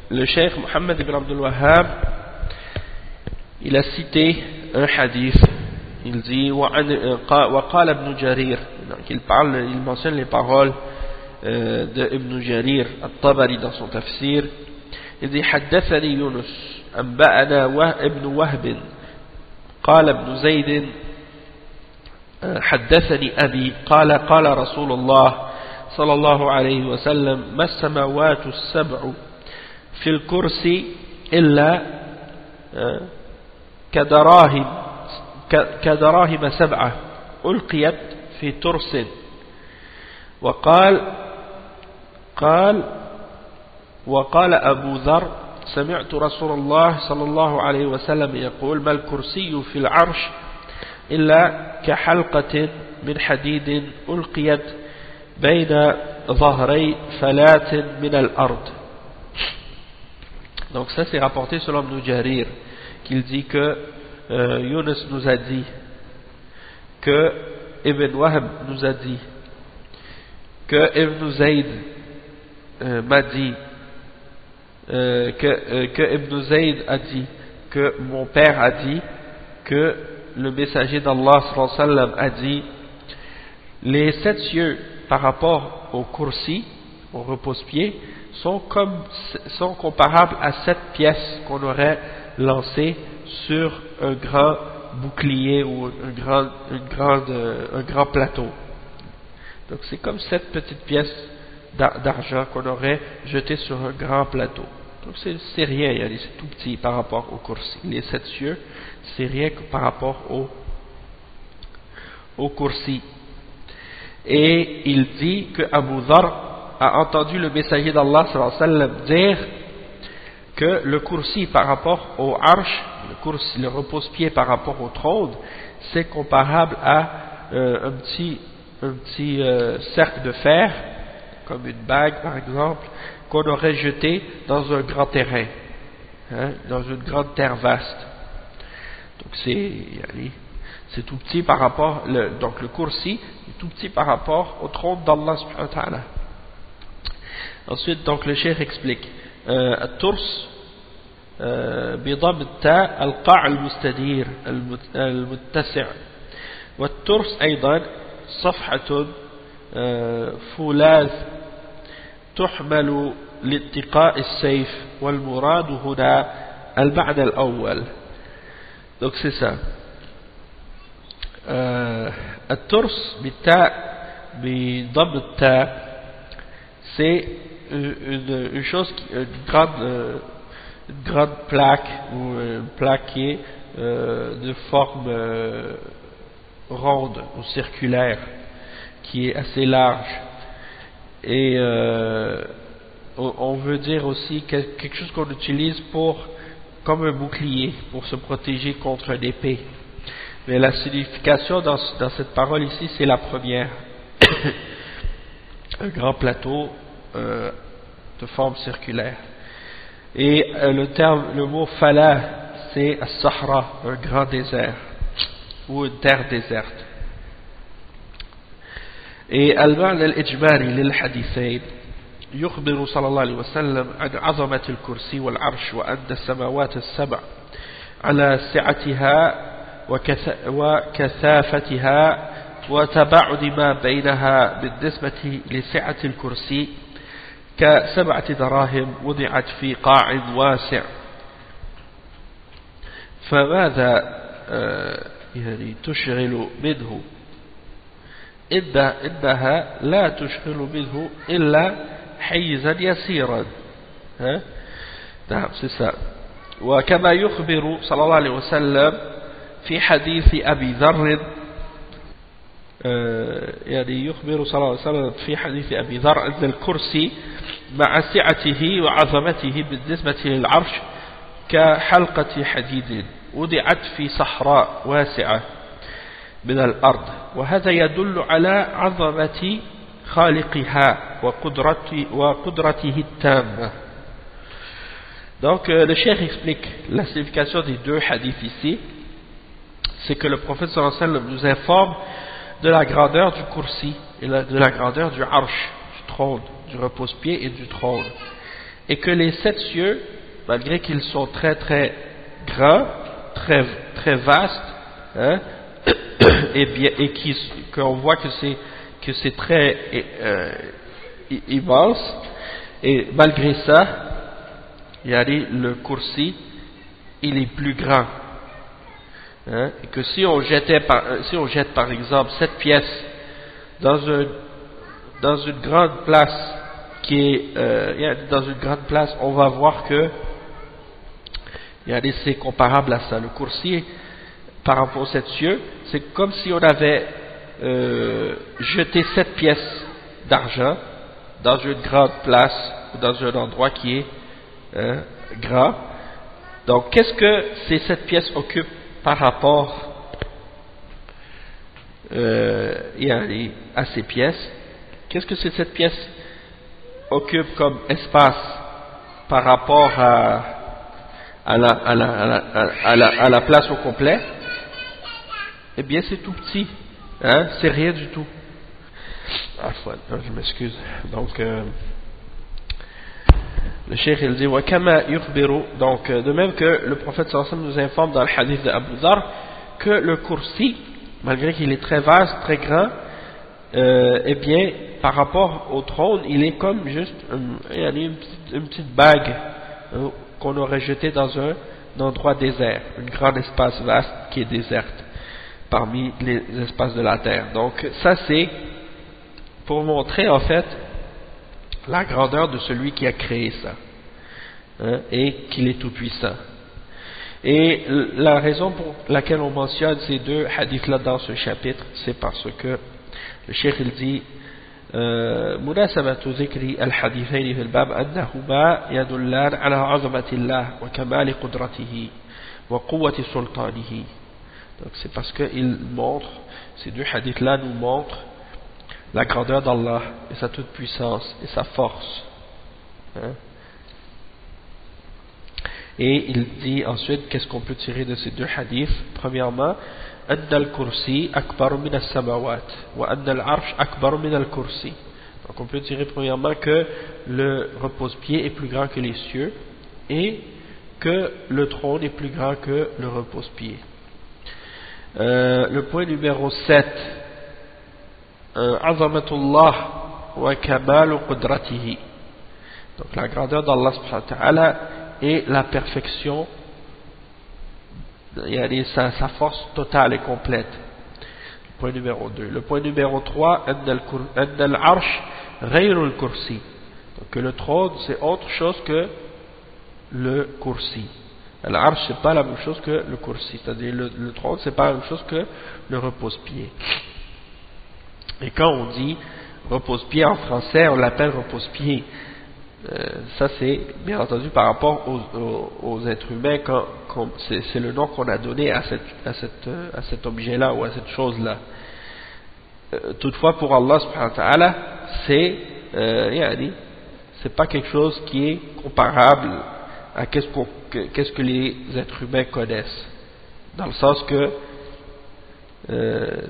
le cheikh Mohammed ibn Abdul Wahhab, il a cité un hadith. Il dit وقال ابن جرير, donc il mentionne les paroles de Ibn Jarir al-Tabari dans son tafsir. Il dit حدثني يونس أنبأنا ابن وهب قال ابن زيد حدثني أبي قال رسول الله صلى الله عليه وسلم ما السماوات السبع في الكرسي إلا كدراهم سبعة ألقيت في ترس. وقال أبو ذر سمعت رسول الله صلى الله عليه وسلم يقول ما الكرسي في العرش إلا كحلقة من حديد ألقيت بين ظهري فلات من الأرض. Donc ça c'est rapporté selon Ibn Jarir, qu'il dit que Yunus nous a dit, que Ibn Wahb nous a dit, que Ibn Zayd m'a dit, que Ibn Zayd a dit, que mon père a dit, que le messager d'Allah sallallahu alayhi wa sallam a dit, les 7 cieux par rapport au kursi, au repose-pied, sont comparables à 7 pièces qu'on aurait lancées sur un grand bouclier ou un grand plateau. Donc c'est comme 7 petites pièces d'argent qu'on aurait jetées sur un grand plateau. Donc c'est rien, c'est tout petit par rapport au kursi. Les 7 cieux, c'est rien que par rapport au kursi. Et il dit que Abu Dhar a entendu le messager d'Allah sallallahu alayhi wa sallam dire que le kursi par rapport au arsh, le repose-pied par rapport au trône, c'est comparable à un petit cercle de fer comme une bague par exemple, qu'on aurait jetée dans un grand terrain, dans une grande terre vaste. Donc c'est tout petit par rapport, donc le kursi est tout petit par rapport au trône d'Allah subhanahu wa ta'ala. Ensuite, donc le cheikh explique, الترس بضم التاء القاع المستدير المتسع، والترس أيضا صفحة فولاذ تحمل لاتقاء السيف، والمراد هنا المعنى الأول. Donc c'est ça. الترس بالتاء بضم التاء c'est une chose, une grande plaque ou une plaque qui est de forme ronde ou circulaire, qui est assez large. Et on veut dire aussi quelque chose qu'on utilise comme un bouclier pour se protéger contre une épée. Mais la signification dans cette parole ici, c'est la première. Un grand plateau de forme circulaire. Et le mot fala, c'est as-sahra, un grand désert ou une terre déserte. Et al-ma'na al-ijmali lil-hadithayn يخبر صلى الله عليه وسلم عن عظمة الكرسي والعرش وأن السماوات السبع على سعتها وكثافتها وتباعد ما بينها بالنسبة لسعة الكرسي ك7 دراهم وضعت في قاع واسع. فماذا يعني تشغل منه؟ إنها لا تشغل منه إلا حيزا يسيرا. نعم c'est ça. وكما يخبر صلى الله عليه وسلم في حديث أبي ذر، يعني يخبر صلى الله عليه وسلم في حديث أبي ذر أن الكرسي مع سعته وعظمته بالنسبة للعرش كحلقة حديد وضعت في صحراء واسعة من الأرض، وهذا يدل على عظمة خالقها وقدرته التامة. Donc le cheikh explique la signification des deux hadiths ici, c'est que le prophète sallallahu alayhi wa sallam nous informe de la grandeur du kursi et de la grandeur du arsh, du trône, du repose-pied et du trône, et que les 7 cieux, malgré qu'ils sont très très grands, très très vastes, et qu'on voit que c'est très immense, et malgré ça, le kursi il est plus grand. Et que si on jette par exemple 7 pièces dans une grande place dans une grande place, on va voir que c'est comparable à ça. Le kursi par rapport aux 7 cieux, c'est comme si on avait jeté 7 pièces d'argent dans une grande place ou dans un endroit qui est grand. Donc qu'est-ce que ces 7 pièces occupent par rapport à ces pièces? Qu'est-ce que ces 7 pièces occupent comme espace par rapport à la place au complet? Eh bien c'est tout petit, c'est rien du tout. Je m'excuse. Donc le cheikh il dit وَكَمَا يُخْبِرُ, donc de même que le prophète sallallahu alayhi wa sallam nous informe dans le hadith d'Abu Dhar que le kursi, malgré qu'il est très vaste, très grand, eh bien par rapport au trône il est comme juste une petite bague qu'on aurait jetée dans un endroit désert, un grand espace vaste qui est déserte parmi les espaces de la terre. Donc ça c'est pour montrer en fait la grandeur de celui qui a créé ça, et qu'il est tout puissant. Et la raison pour laquelle on mentionne ces deux hadiths là dans ce chapitre, c'est parce que le cheikh il dit مناسبة ذكر الحديثين في الباب أنهما يدلان على عظمة الله وكمال قدرته وقوة سلطانه. Donc c'est parce que ces deux hadiths là nous montrent la grandeur d'Allah et sa toute-puissance et sa force. Hein? Et il dit ensuite, qu'est-ce qu'on peut tirer de ces deux hadiths? Premièrement, أن الكرسي أكبر من السماوات وأن العرش أكبر من الكرسي. Donc on peut tirer premièrement que le repose-pied est plus grand que les cieux et que le trône est plus grand que le repose-pied. Le point numéro 7, Azamatullah wa kamalu qudratihi. Donc la grandeur d'Allah subhanahu wa ta'ala et la perfection, sa force totale et complète. Le point numéro 2. Le point numéro 3, أن العرش غير الكرسي. Donc que le trône c'est autre chose que le kursi. L'arche c'est pas la même chose que le kursi, c'est-à-dire le trône c'est pas la même chose que le repose-pied. Et quand on dit repose-pied en français, on l'appelle repose-pied. Ça c'est bien entendu par rapport aux êtres humains, c'est le nom qu'on a donné à cet objet-là ou à cette chose-là. Toutefois pour Allah subhanahu wa ta'ala, c'est pas quelque chose qui est comparable à qu'est-ce que les êtres humains connaissent, dans le sens que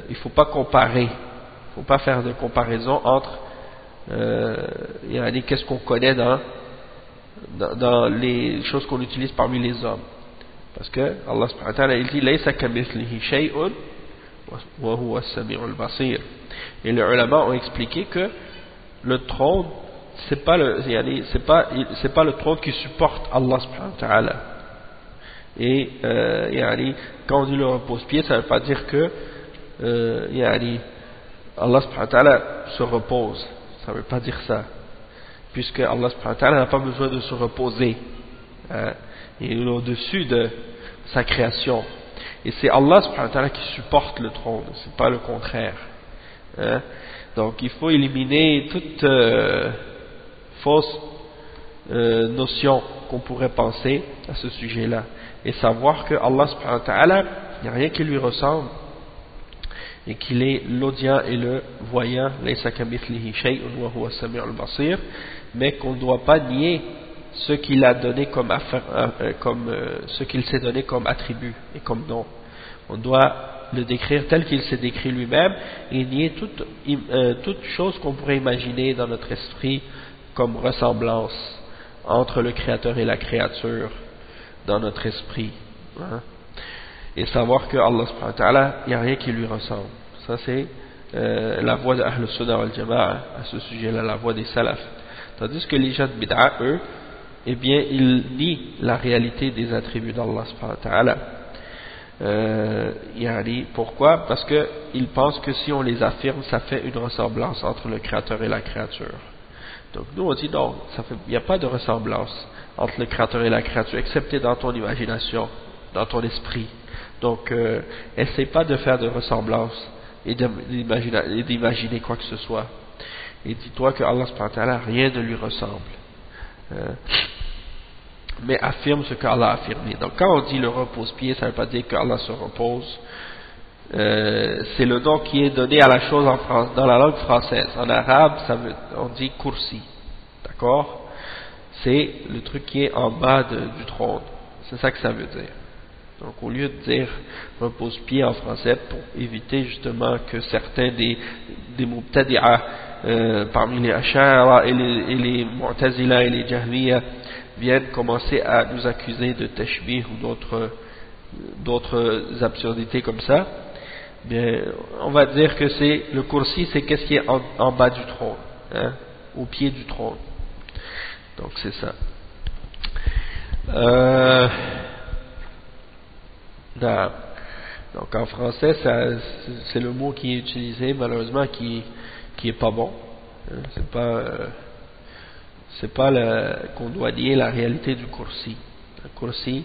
il faut pas comparer, il faut pas faire de comparaison entre qu'est-ce qu'on connaît dans les choses qu'on utilise parmi les hommes, parce que Allah subhanahu wa ta'ala il dit laysa kamithlihi shay'un wa huwa as-sami'ul basir. Et les ulama ont expliqué que le trône c'est pas le trône qui supporte Allah subhanahu wa ta'ala. Et quand on dit le repose-pied, ça ne veut pas dire que Allah subhanahu wa ta'ala se repose, ça ne veut pas dire ça, puisque Allah subhanahu wa ta'ala n'a pas besoin de se reposer, il est au-dessus de sa création, et c'est Allah subhanahu wa ta'ala qui supporte le trône, c'est pas le contraire. Donc il faut éliminer toute fausse notion qu'on pourrait penser à ce sujet-là, et savoir que Allah subhanahu wa ta'ala, il n'y a rien qui lui ressemble, et qu'il est l'audient et le voyant, laysa kamithlihi shay'un wa huwa as-sami'ul basir, mais qu'on ne doit pas nier ce qu'il a donné ce qu'il s'est donné comme attribut et comme nom. On doit le décrire tel qu'il s'est décrit lui-même et nier toute chose qu'on pourrait imaginer dans notre esprit comme ressemblance entre le créateur et la créature dans notre esprit, hein? Et savoir que Allah subhanahu wa ta'ala, il n'y a rien qui lui ressemble. Ça c'est la voie de Ahl Sunnah wal Jama'a à ce sujet-là, la voie des salaf. Tandis que les gens de bid'a, eux, eh bien ils nient la réalité des attributs d'Allah subhanahu wa ta'ala. Pourquoi? Parce qu'ils pensent que si on les affirme, ça fait une ressemblance entre le créateur et la créature. Donc nous on dit non, il n'y a pas de ressemblance entre le créateur et la créature, excepté dans ton imagination, dans ton esprit. Donc essaie pas de faire de ressemblance et d'imaginer quoi que ce soit. Et dis-toi que Allah subhanahu wa ta'ala, rien ne lui ressemble. Mais affirme ce qu'Allah a affirmé. Donc quand on dit le repose-pied, ça ne veut pas dire qu'Allah se repose. C'est le nom qui est donné à la chose dans la langue française. En arabe, on dit kursi. D'accord? C'est le truc qui est en bas du trône. C'est ça que ça veut dire. Donc au lieu de dire repose-pied en français, pour éviter justement que certains des mubtadi'a parmi les Ash'ara et les Mu'tazila et les Jahmiya viennent commencer à nous accuser de tashbih ou d'autres absurdités comme ça, bien, on va dire que c'est le kursi, c'est qu'est-ce qui est en bas du trône, hein, au pied du trône. Donc c'est ça. Donc en français, c'est le mot qui est utilisé, malheureusement, qui est pas bon. C'est pas qu'on doit nier la réalité du kursi. Le kursi,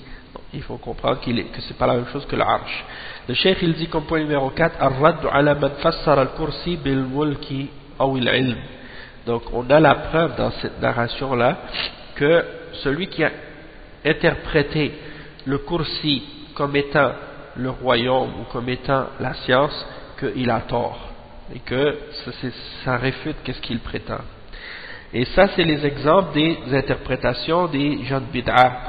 il faut comprendre que c'est pas la même chose que l'arche. Le cheikh il dit comme point numéro 4, ar-radd ala man fassara al-kursi bil mulki aw al-ilm. Donc on a la preuve dans cette narration là que celui qui a interprété le kursi comme étant le royaume ou comme étant la science, qu'il a tort. et que ça réfute qu'est-ce qu'il prétend. Et ça, c'est les exemples des interprétations des gens de bid'a,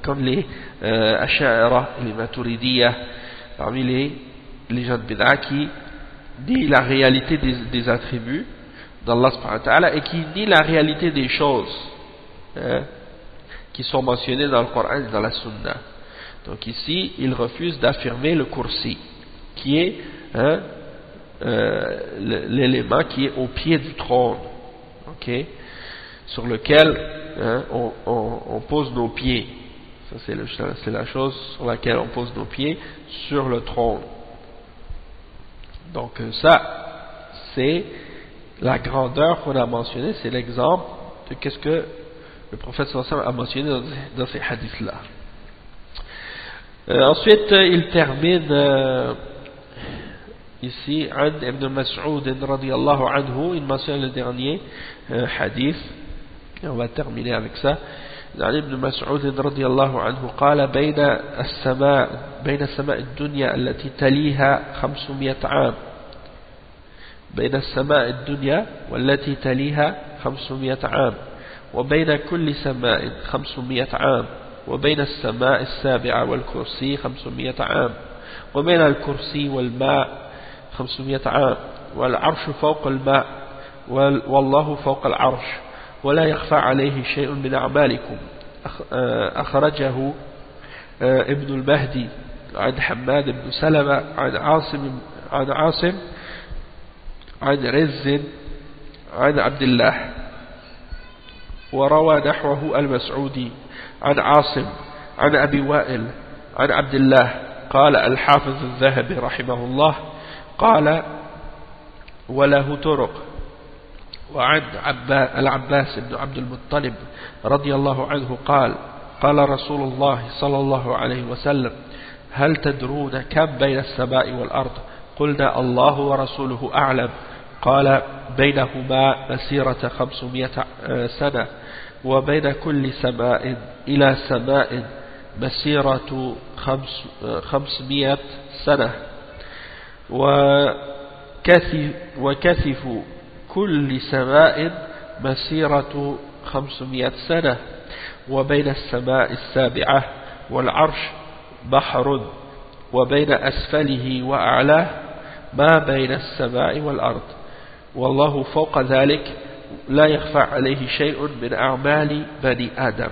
comme les Ash'ara et les Maturidiyya, parmi les gens de bid'a qui dit la réalité des attributs d'Allah subhanahu wa ta'ala et qui dit la réalité des choses qui sont mentionnées dans le Coran et dans la Sunna. Donc ici, il refuse d'affirmer le kursi, qui est l'élément qui est au pied du trône, okay, sur lequel on pose nos pieds. Ça, c'est la chose sur laquelle on pose nos pieds sur le trône. Donc ça, c'est la grandeur qu'on a mentionnée, c'est l'exemple de qu'est-ce que le prophète sallallahu alayhi wa sallam a mentionné dans ces hadiths-là. Ensuite, il termine ici, عن ابن مسعود رضي الله عنه, il mentionne le dernier hadith, et on va terminer avec ça. عن ابن مسعود رضي الله عنه قال بين السماء الدنيا التي تليها 500 عام بين السماء الدنيا والتي تليها 500 عام وبين كل سماء 500 عام وبين السماء السابعة والكرسي 500 عام وبين الكرسي والماء 500 عام والعرش فوق الماء والله فوق العرش ولا يخفى عليه شيء من أعمالكم. أخرجه ابن المهدي عن حماد بن سلمة عن عاصم عن رز عن عبد الله. وروى نحوه المسعودي عن عاصم عن أبي وائل عن عبد الله. قال الحافظ الذهبي رحمه الله قال وله طرق. وعن العباس بن عبد المطلب رضي الله عنه قال قال رسول الله صلى الله عليه وسلم هل تدرون كم بين السماء والأرض؟ قلنا الله ورسوله أعلم. قال بينهما مسيرة 500 سنة وبين كل سماء إلى سماء مسيرة 500 سنة وكثف كل سماء مسيرة 500 سنة وبين السماء السابعة والعرش بحر وبين أسفله وأعلاه ما بين السماء والأرض والله فوق ذلك لا يخفى عليه شيء من أعمال بني آدم.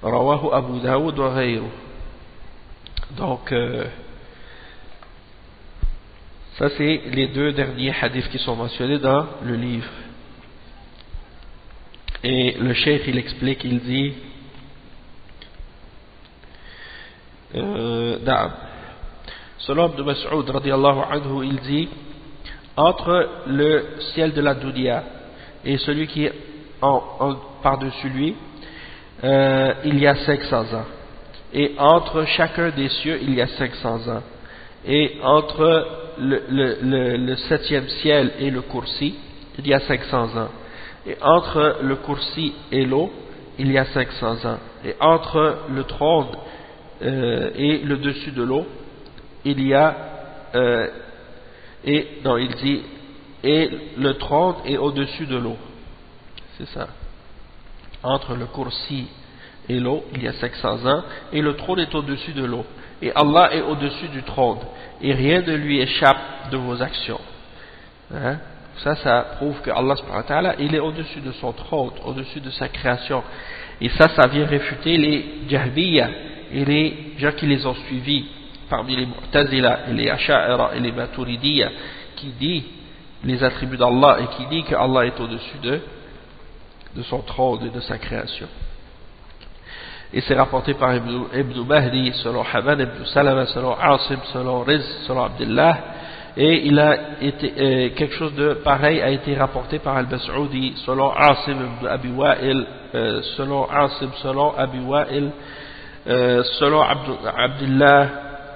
رواه أبو داود وغيره. Donc ça c'est les deux derniers hadiths qui sont mentionnés dans le livre. Et le cheikh il explique, il dit selon Ibn Mas'ud radiyallahu anhu, il dit entre le ciel de la dunya et celui qui est par-dessus lui il y a 500 ans, et entre chacun des cieux il y a 500 ans, et entre le septième ciel et le kursi il y a 500 ans, et entre le kursi et l'eau il y a 500 ans, et entre le trône et le dessus de l'eau il y a il dit et le trône est au-dessus de l'eau, c'est ça. Entre le kursi et l'eau il y a 500 ans, et le trône est au-dessus de l'eau, et Allah est au-dessus du trône, et rien ne lui échappe de vos actions. Ça prouve que Allah subhanahu wa ta'ala il est au-dessus de son trône, au-dessus de sa création, et ça vient réfuter les Jahmiyya et les gens qui les ont suivis parmi les Mu'tazila et les Ash'ara et les Maturidiyya, qui dit les attributs d'Allah et qui dit que Allah est au-dessus de son trône et de sa création. Et c'est rapporté par Ibn Mahdi, selon Hamad ibn Salama, selon Asim, selon Riz, selon Abdullah, et il a été quelque chose de pareil a été rapporté par Al-Mas'udi, selon Asim ibn Abi Wa'il, selon Asim, selon Abi Wa'il, selon Abdullah.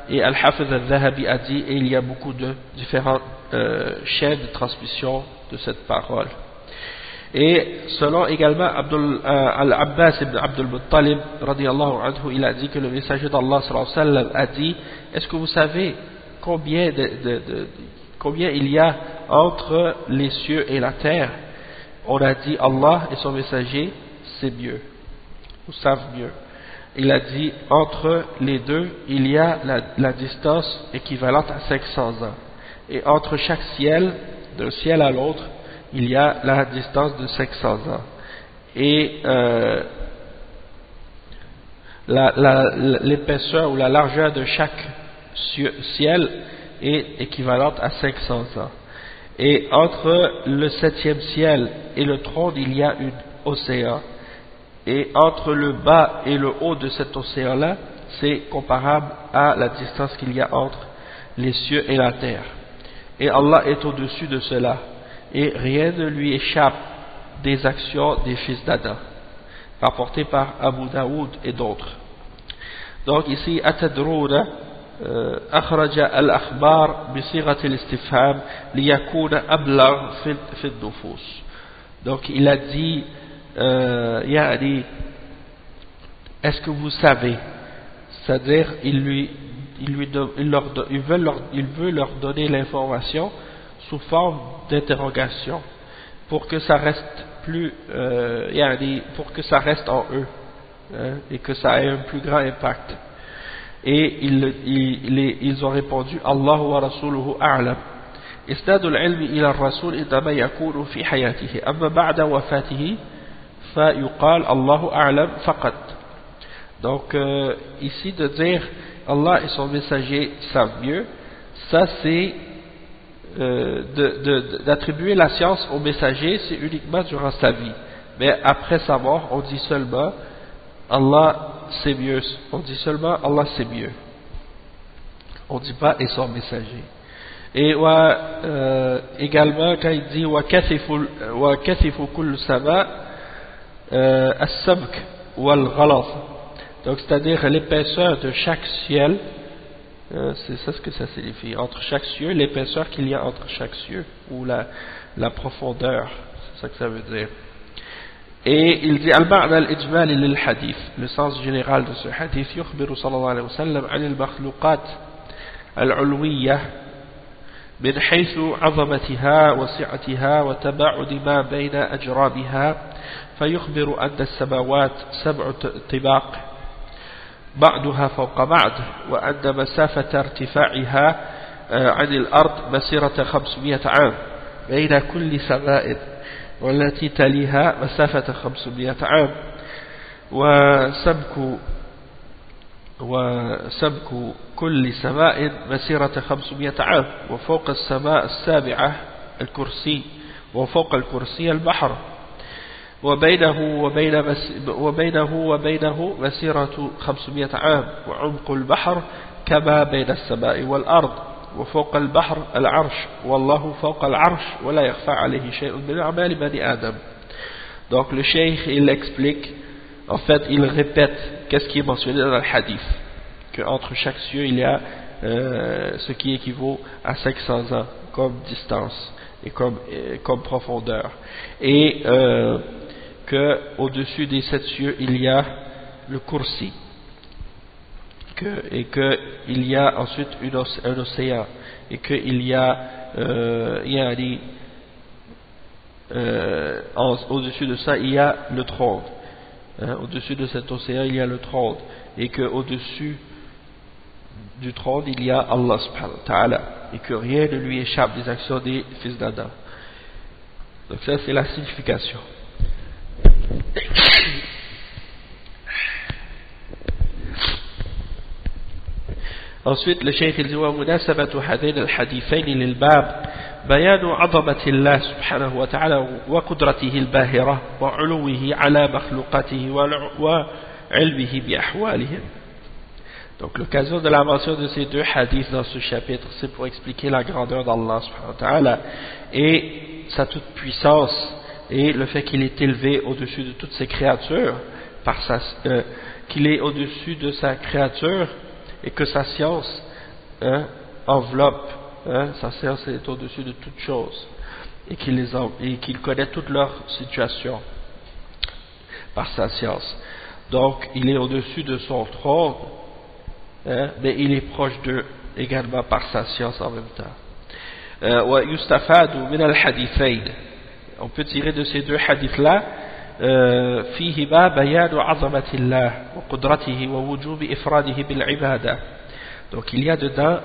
Et Al-Hafiz al-Zahabi a dit, et il y a beaucoup de différentes chaînes de transmission de cette parole. Et selon également Al-Abbas ibn Abdul Muttalib radiyallahu anhu, il a dit que le messager d'Allah sallallahu alayhi wa sallam a dit, est-ce que vous savez combien combien il y a entre les cieux et la terre, on a dit Allah et son messager, c'est mieux, ou savent mieux. Il a dit, entre les deux, il y a la distance équivalente à 500 ans. Et entre chaque ciel, d'un ciel à l'autre, il y a la distance de 500 ans. Et l'épaisseur ou la largeur de chaque ciel est équivalente à 500 ans. Et entre le 7e ciel et le trône, il y a un océan. Et entre le bas et le haut de cet océan-là, c'est comparable à la distance qu'il y a entre les cieux et la terre. Et Allah est au-dessus de cela. Et rien ne lui échappe des actions des fils d'Adam, rapporté par Abu Daoud et d'autres. Donc ici, Atadrouna أخرج الأخبار بصيغة الاستفهام ليكون أبلغ في النفوس. Donc il a dit يعني est-ce que vous savez, c'est-à-dire il veut leur donner l'information sous forme d'interrogation pour que ça reste plus pour que ça reste en eux, hein, et que ça ait un plus grand impact. Et ils ont répondu Allah wa rasuluhu a'lam. إسناد العلم إلى الرسول إنما يكون في حياته أما بعد وفاته فيقال الله أعلم فقط. Donc ici de dire Allah et son messager savent mieux, ça c'est d'attribuer la science au messager, c'est uniquement durant sa vie. Mais après sa mort, on dit seulement Allah c'est mieux. On dit seulement Allah c'est mieux. On ne dit pas et son messager. Et également quand il dit wa kathifu kull sama as-sabk wal ghalaz, donc c'est-à-dire l'épaisseur de chaque ciel, c'est ça ce que ça signifie, entre chaque cieux, l'épaisseur qu'il y a entre chaque cieux, ou la profondeur, c'est ça que ça veut dire. Et il dit al-ma'na al-ijmali lil hadith, le sens général de ce hadith, yukhbiru sallallahu alayhi wa sallam an al-makhluqat al-ulwiyya من حيث عظمتها وسعتها وتباعد ما بين أجرامها فيخبر أن السماوات 7 طباق بعضها فوق بعض وأن مسافة ارتفاعها عن الأرض مسيرة 500 عام بين كل سماء والتي تليها مسافة 500 عام وسبك كل سماء مسيرة 500 عام وفوق السماء السابعة الكرسي وفوق الكرسي البحر وبينه وبينه مسيرة 500 عام وعمق البحر كما بين السماء والأرض وفوق البحر العرش والله فوق العرش ولا يخفى عليه شيء من أعمال بني آدم. Donc le cheikh il explique, en fait il répète qu'est-ce qui est mentionné dans le hadith, qu'entre chaque cieux il y a ce qui équivaut à 500 ans comme distance et comme profondeur, et que au-dessus des 7 cieux il y a le kursi, et que il y a ensuite un océan, et qu'il y a au-dessus de ça il y a le trône, au-dessus de cet océan il y a le trône, et que au-dessus du trône il y a Allah subhanahu wa ta'ala, et que rien ne lui échappe des actions des fils d'Adam. Donc ça c'est la signification. Ensuite le cheikh il dit wa munasabatu hadain al-hadithain lil-bab بيان عظمة الله سبحانه وتعالى وقدرته الباهرة وعلوه على مخلوقاته وعلمه بأحوالهم. Donc l'occasion de la mention de ces deux hadiths dans ce chapitre, c'est pour expliquer la grandeur d'Allah subhanahu wa ta'ala et sa toute puissance, et le fait qu'il est élevé au-dessus de toutes ses créatures, qu'il est au-dessus de sa créature, et que sa science enveloppe, sa science est au-dessus de toutes choses, et qu'il connaît toute leur situation par sa science. Donc il est au-dessus de son trône, mais il est proche d'eux également par sa science en même temps. ويستفاد من الحديثين. On peut tirer de ces deux hadiths-là فيهما بيان عظمة الله وقدرته ووجوب إفراده بالعبادة. Donc il y a dedans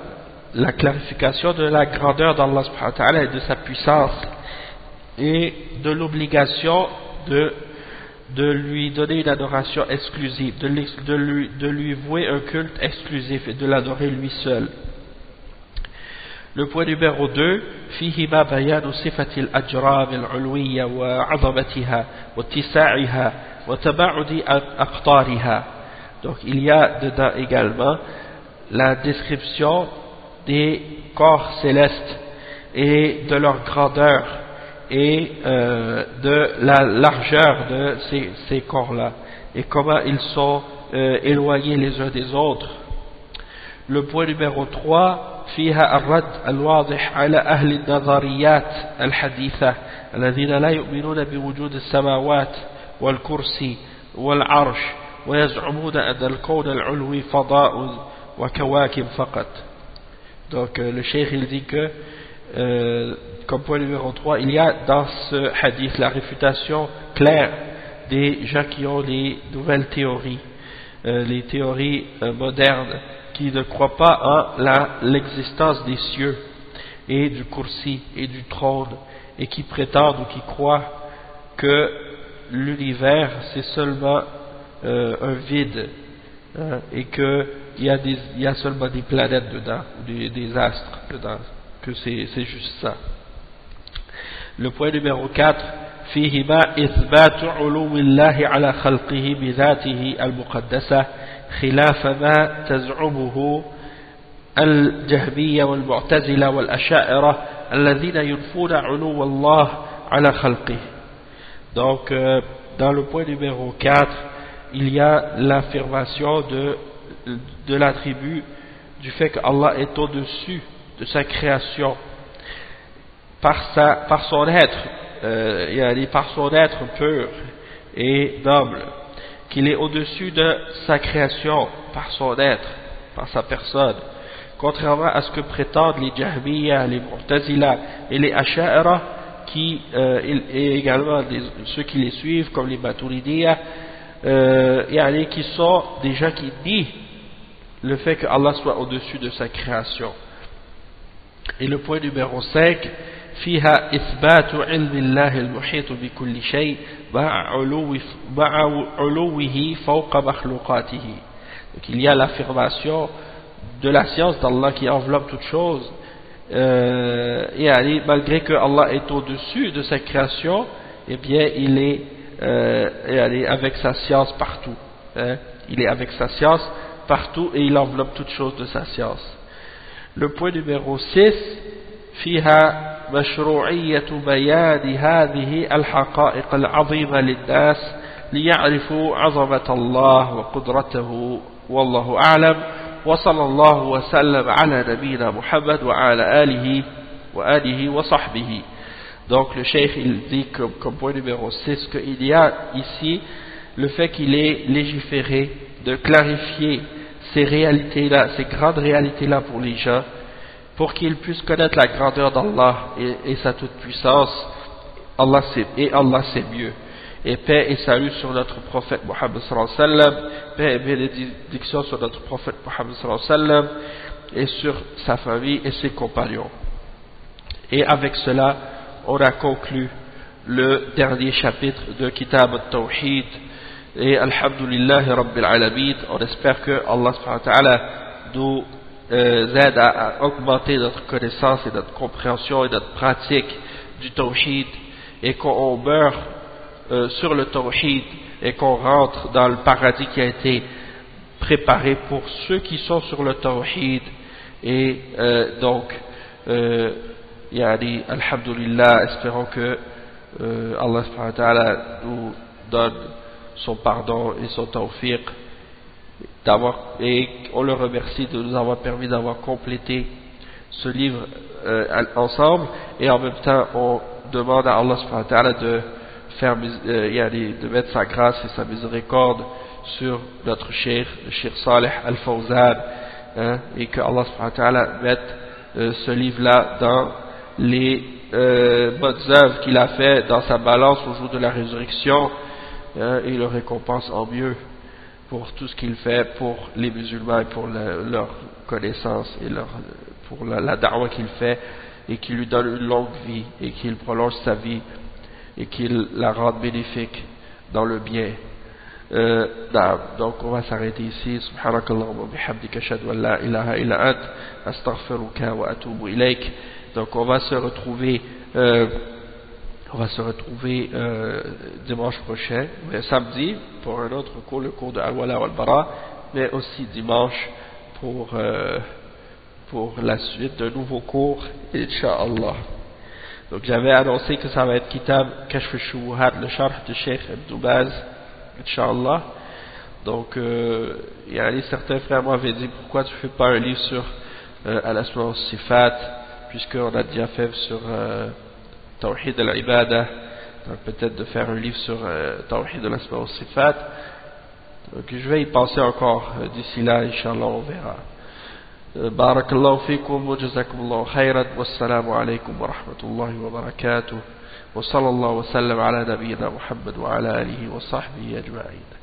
la clarification de la grandeur d'Allah subhanahu wa ta'ala et de sa puissance et de l'obligation de lui donner une adoration exclusive, de lui vouer un culte exclusif et de l'adorer lui seul. Le point numéro 2, فيهما بيان صفة الأجرام العلوية وعظمتها واتساعها وتباعد أقطارها. Donc il y a dedans également la description des corps célestes et de leur grandeur et de la largeur de ces corps-là et comment ils sont éloignés les uns des autres. Le point numéro 3, فيها الرد الواضح على أهل النظريات الحديثة الذين لا يؤمنون بوجود السماوات والكرسي والعرش ويزعمون أن الكون العلوي فضاء وكواكب فقط. Donc le cheikh il dit que comme point numéro 3, il y a dans ce hadith la réfutation claire des gens qui ont les nouvelles théories, les théories modernes, qui ne croient pas en l'existence des cieux et du kursi et du trône et qui prétendent ou qui croient que l'univers c'est seulement un vide et qu'il y a seulement des planètes dedans ou des astres dedans, que c'est juste ça. Le point numéro 4, فيهما إثبات علو الله على خلقه بذاته المقدسة خلاف ما تزعمه الجهمية والمعتزلة والأشاعرة الذين ينفون علو الله على خلقه. Donc dans le point numéro 4, il y a l'affirmation de l'attribut du fait qu'Allah est au-dessus de sa création par son être, par son être pur et noble, qu'il est au-dessus de sa création par son être, par sa personne, contrairement à ce que prétendent les Jahmiyyah, les Mu'tazila et les Asha'ira, et également ceux qui les suivent comme les Maturidiyya, qui sont des gens qui nient le fait que Allah soit au-dessus de sa création. Et le point numéro 5, فيها إثبات علم الله المحيط بكل شيء مع علوه فوق مخلوقاته. Donc il y a l'affirmation de la science d'Allah qui enveloppe toute chose, malgré que Allah est au-dessus de sa création, eh bien il est avec sa science partout, il est avec sa science partout et il enveloppe toute chose de sa science. Le point numéro 6, فيها مشروعية بيان هذه الحقائق العظيمة للناس ليعرفوا عظمة الله وقدرته والله أعلم وصلى الله وسلم على نبينا محمد وعلى آله وصحبه. Donc le cheikh il dit comme point numéro 6 qu'il y a ici le fait qu'il est légiféré de clarifier ces réalités-là, ces grandes réalités-là pour les gens, pour qu'ils puissent connaître la grandeur d'Allah et sa toute-puissance. Allah c'est mieux. Et paix et salut sur notre prophète Muhammad sallallahu alayhi wa sallam, paix et bénédiction sur notre prophète Muhammad sallallahu alayhi wa sallam et sur sa famille et ses compagnons. Et avec cela, on a conclu le dernier chapitre de Kitab al-Tawhid. Et alhamdulillah rabbil alamin, on espère que Allah subhanahu wa ta'ala nous aide à augmenter notre connaissance et notre compréhension et notre pratique du Tawhid, et qu'on meurt sur le Tawhid et qu'on rentre dans le paradis qui a été préparé pour ceux qui sont sur le Tawhid. Et alhamdulillah, espérons que Allah subhanahu wa ta'ala nous donne son pardon et son tawfiq, et on le remercie de nous avoir permis d'avoir complété ce livre ensemble, et en même temps on demande à Allah subhanahu wa ta'ala de mettre sa grâce et sa miséricorde sur notre cheikh, le cheikh Saleh Al-Fawzan, et que Allah subhanahu wa ta'ala mette ce livre-là dans les bonnes œuvres qu'il a fait dans sa balance au jour de la résurrection, et le récompense en mieux pour tout ce qu'il fait pour les musulmans et pour leur connaissance et pour la da'wah qu'il fait, et qu'il lui donne une longue vie et qu'il prolonge sa vie et qu'il la rende bénéfique dans le bien. Donc on va s'arrêter ici. Subhanakallahumma bihamdika ashhadu an la ilaha illa ant astaghfiruka wa atubu ilayk. Donc on va se retrouver dimanche prochain, mais samedi pour un autre cours, le cours de Al-Wala wal-Bara, mais aussi dimanche pour la suite d'un nouveau cours, Inch'Allah. Donc j'avais annoncé que ça va être Kitab Kashf al-Shubuhat, le Sharh de Cheikh Ibn Baz, Inch'Allah. Donc certains frères m'avaient dit pourquoi tu fais pas un livre sur Al-Asma wa Sifat, puisqu'on a déjà fait sur Tawhid al-Ibadah, donc peut-être de faire un livre sur Tawhid al-Asma wa Sifat. Donc je vais y penser encore d'ici là, Inch'Allah, on verra. بارك الله فيكم وجزاكم الله خيرا والسلام عليكم ورحمة الله وبركاته وصلى الله وسلم على نبينا محمد وعلى آله وصحبه أجمعين.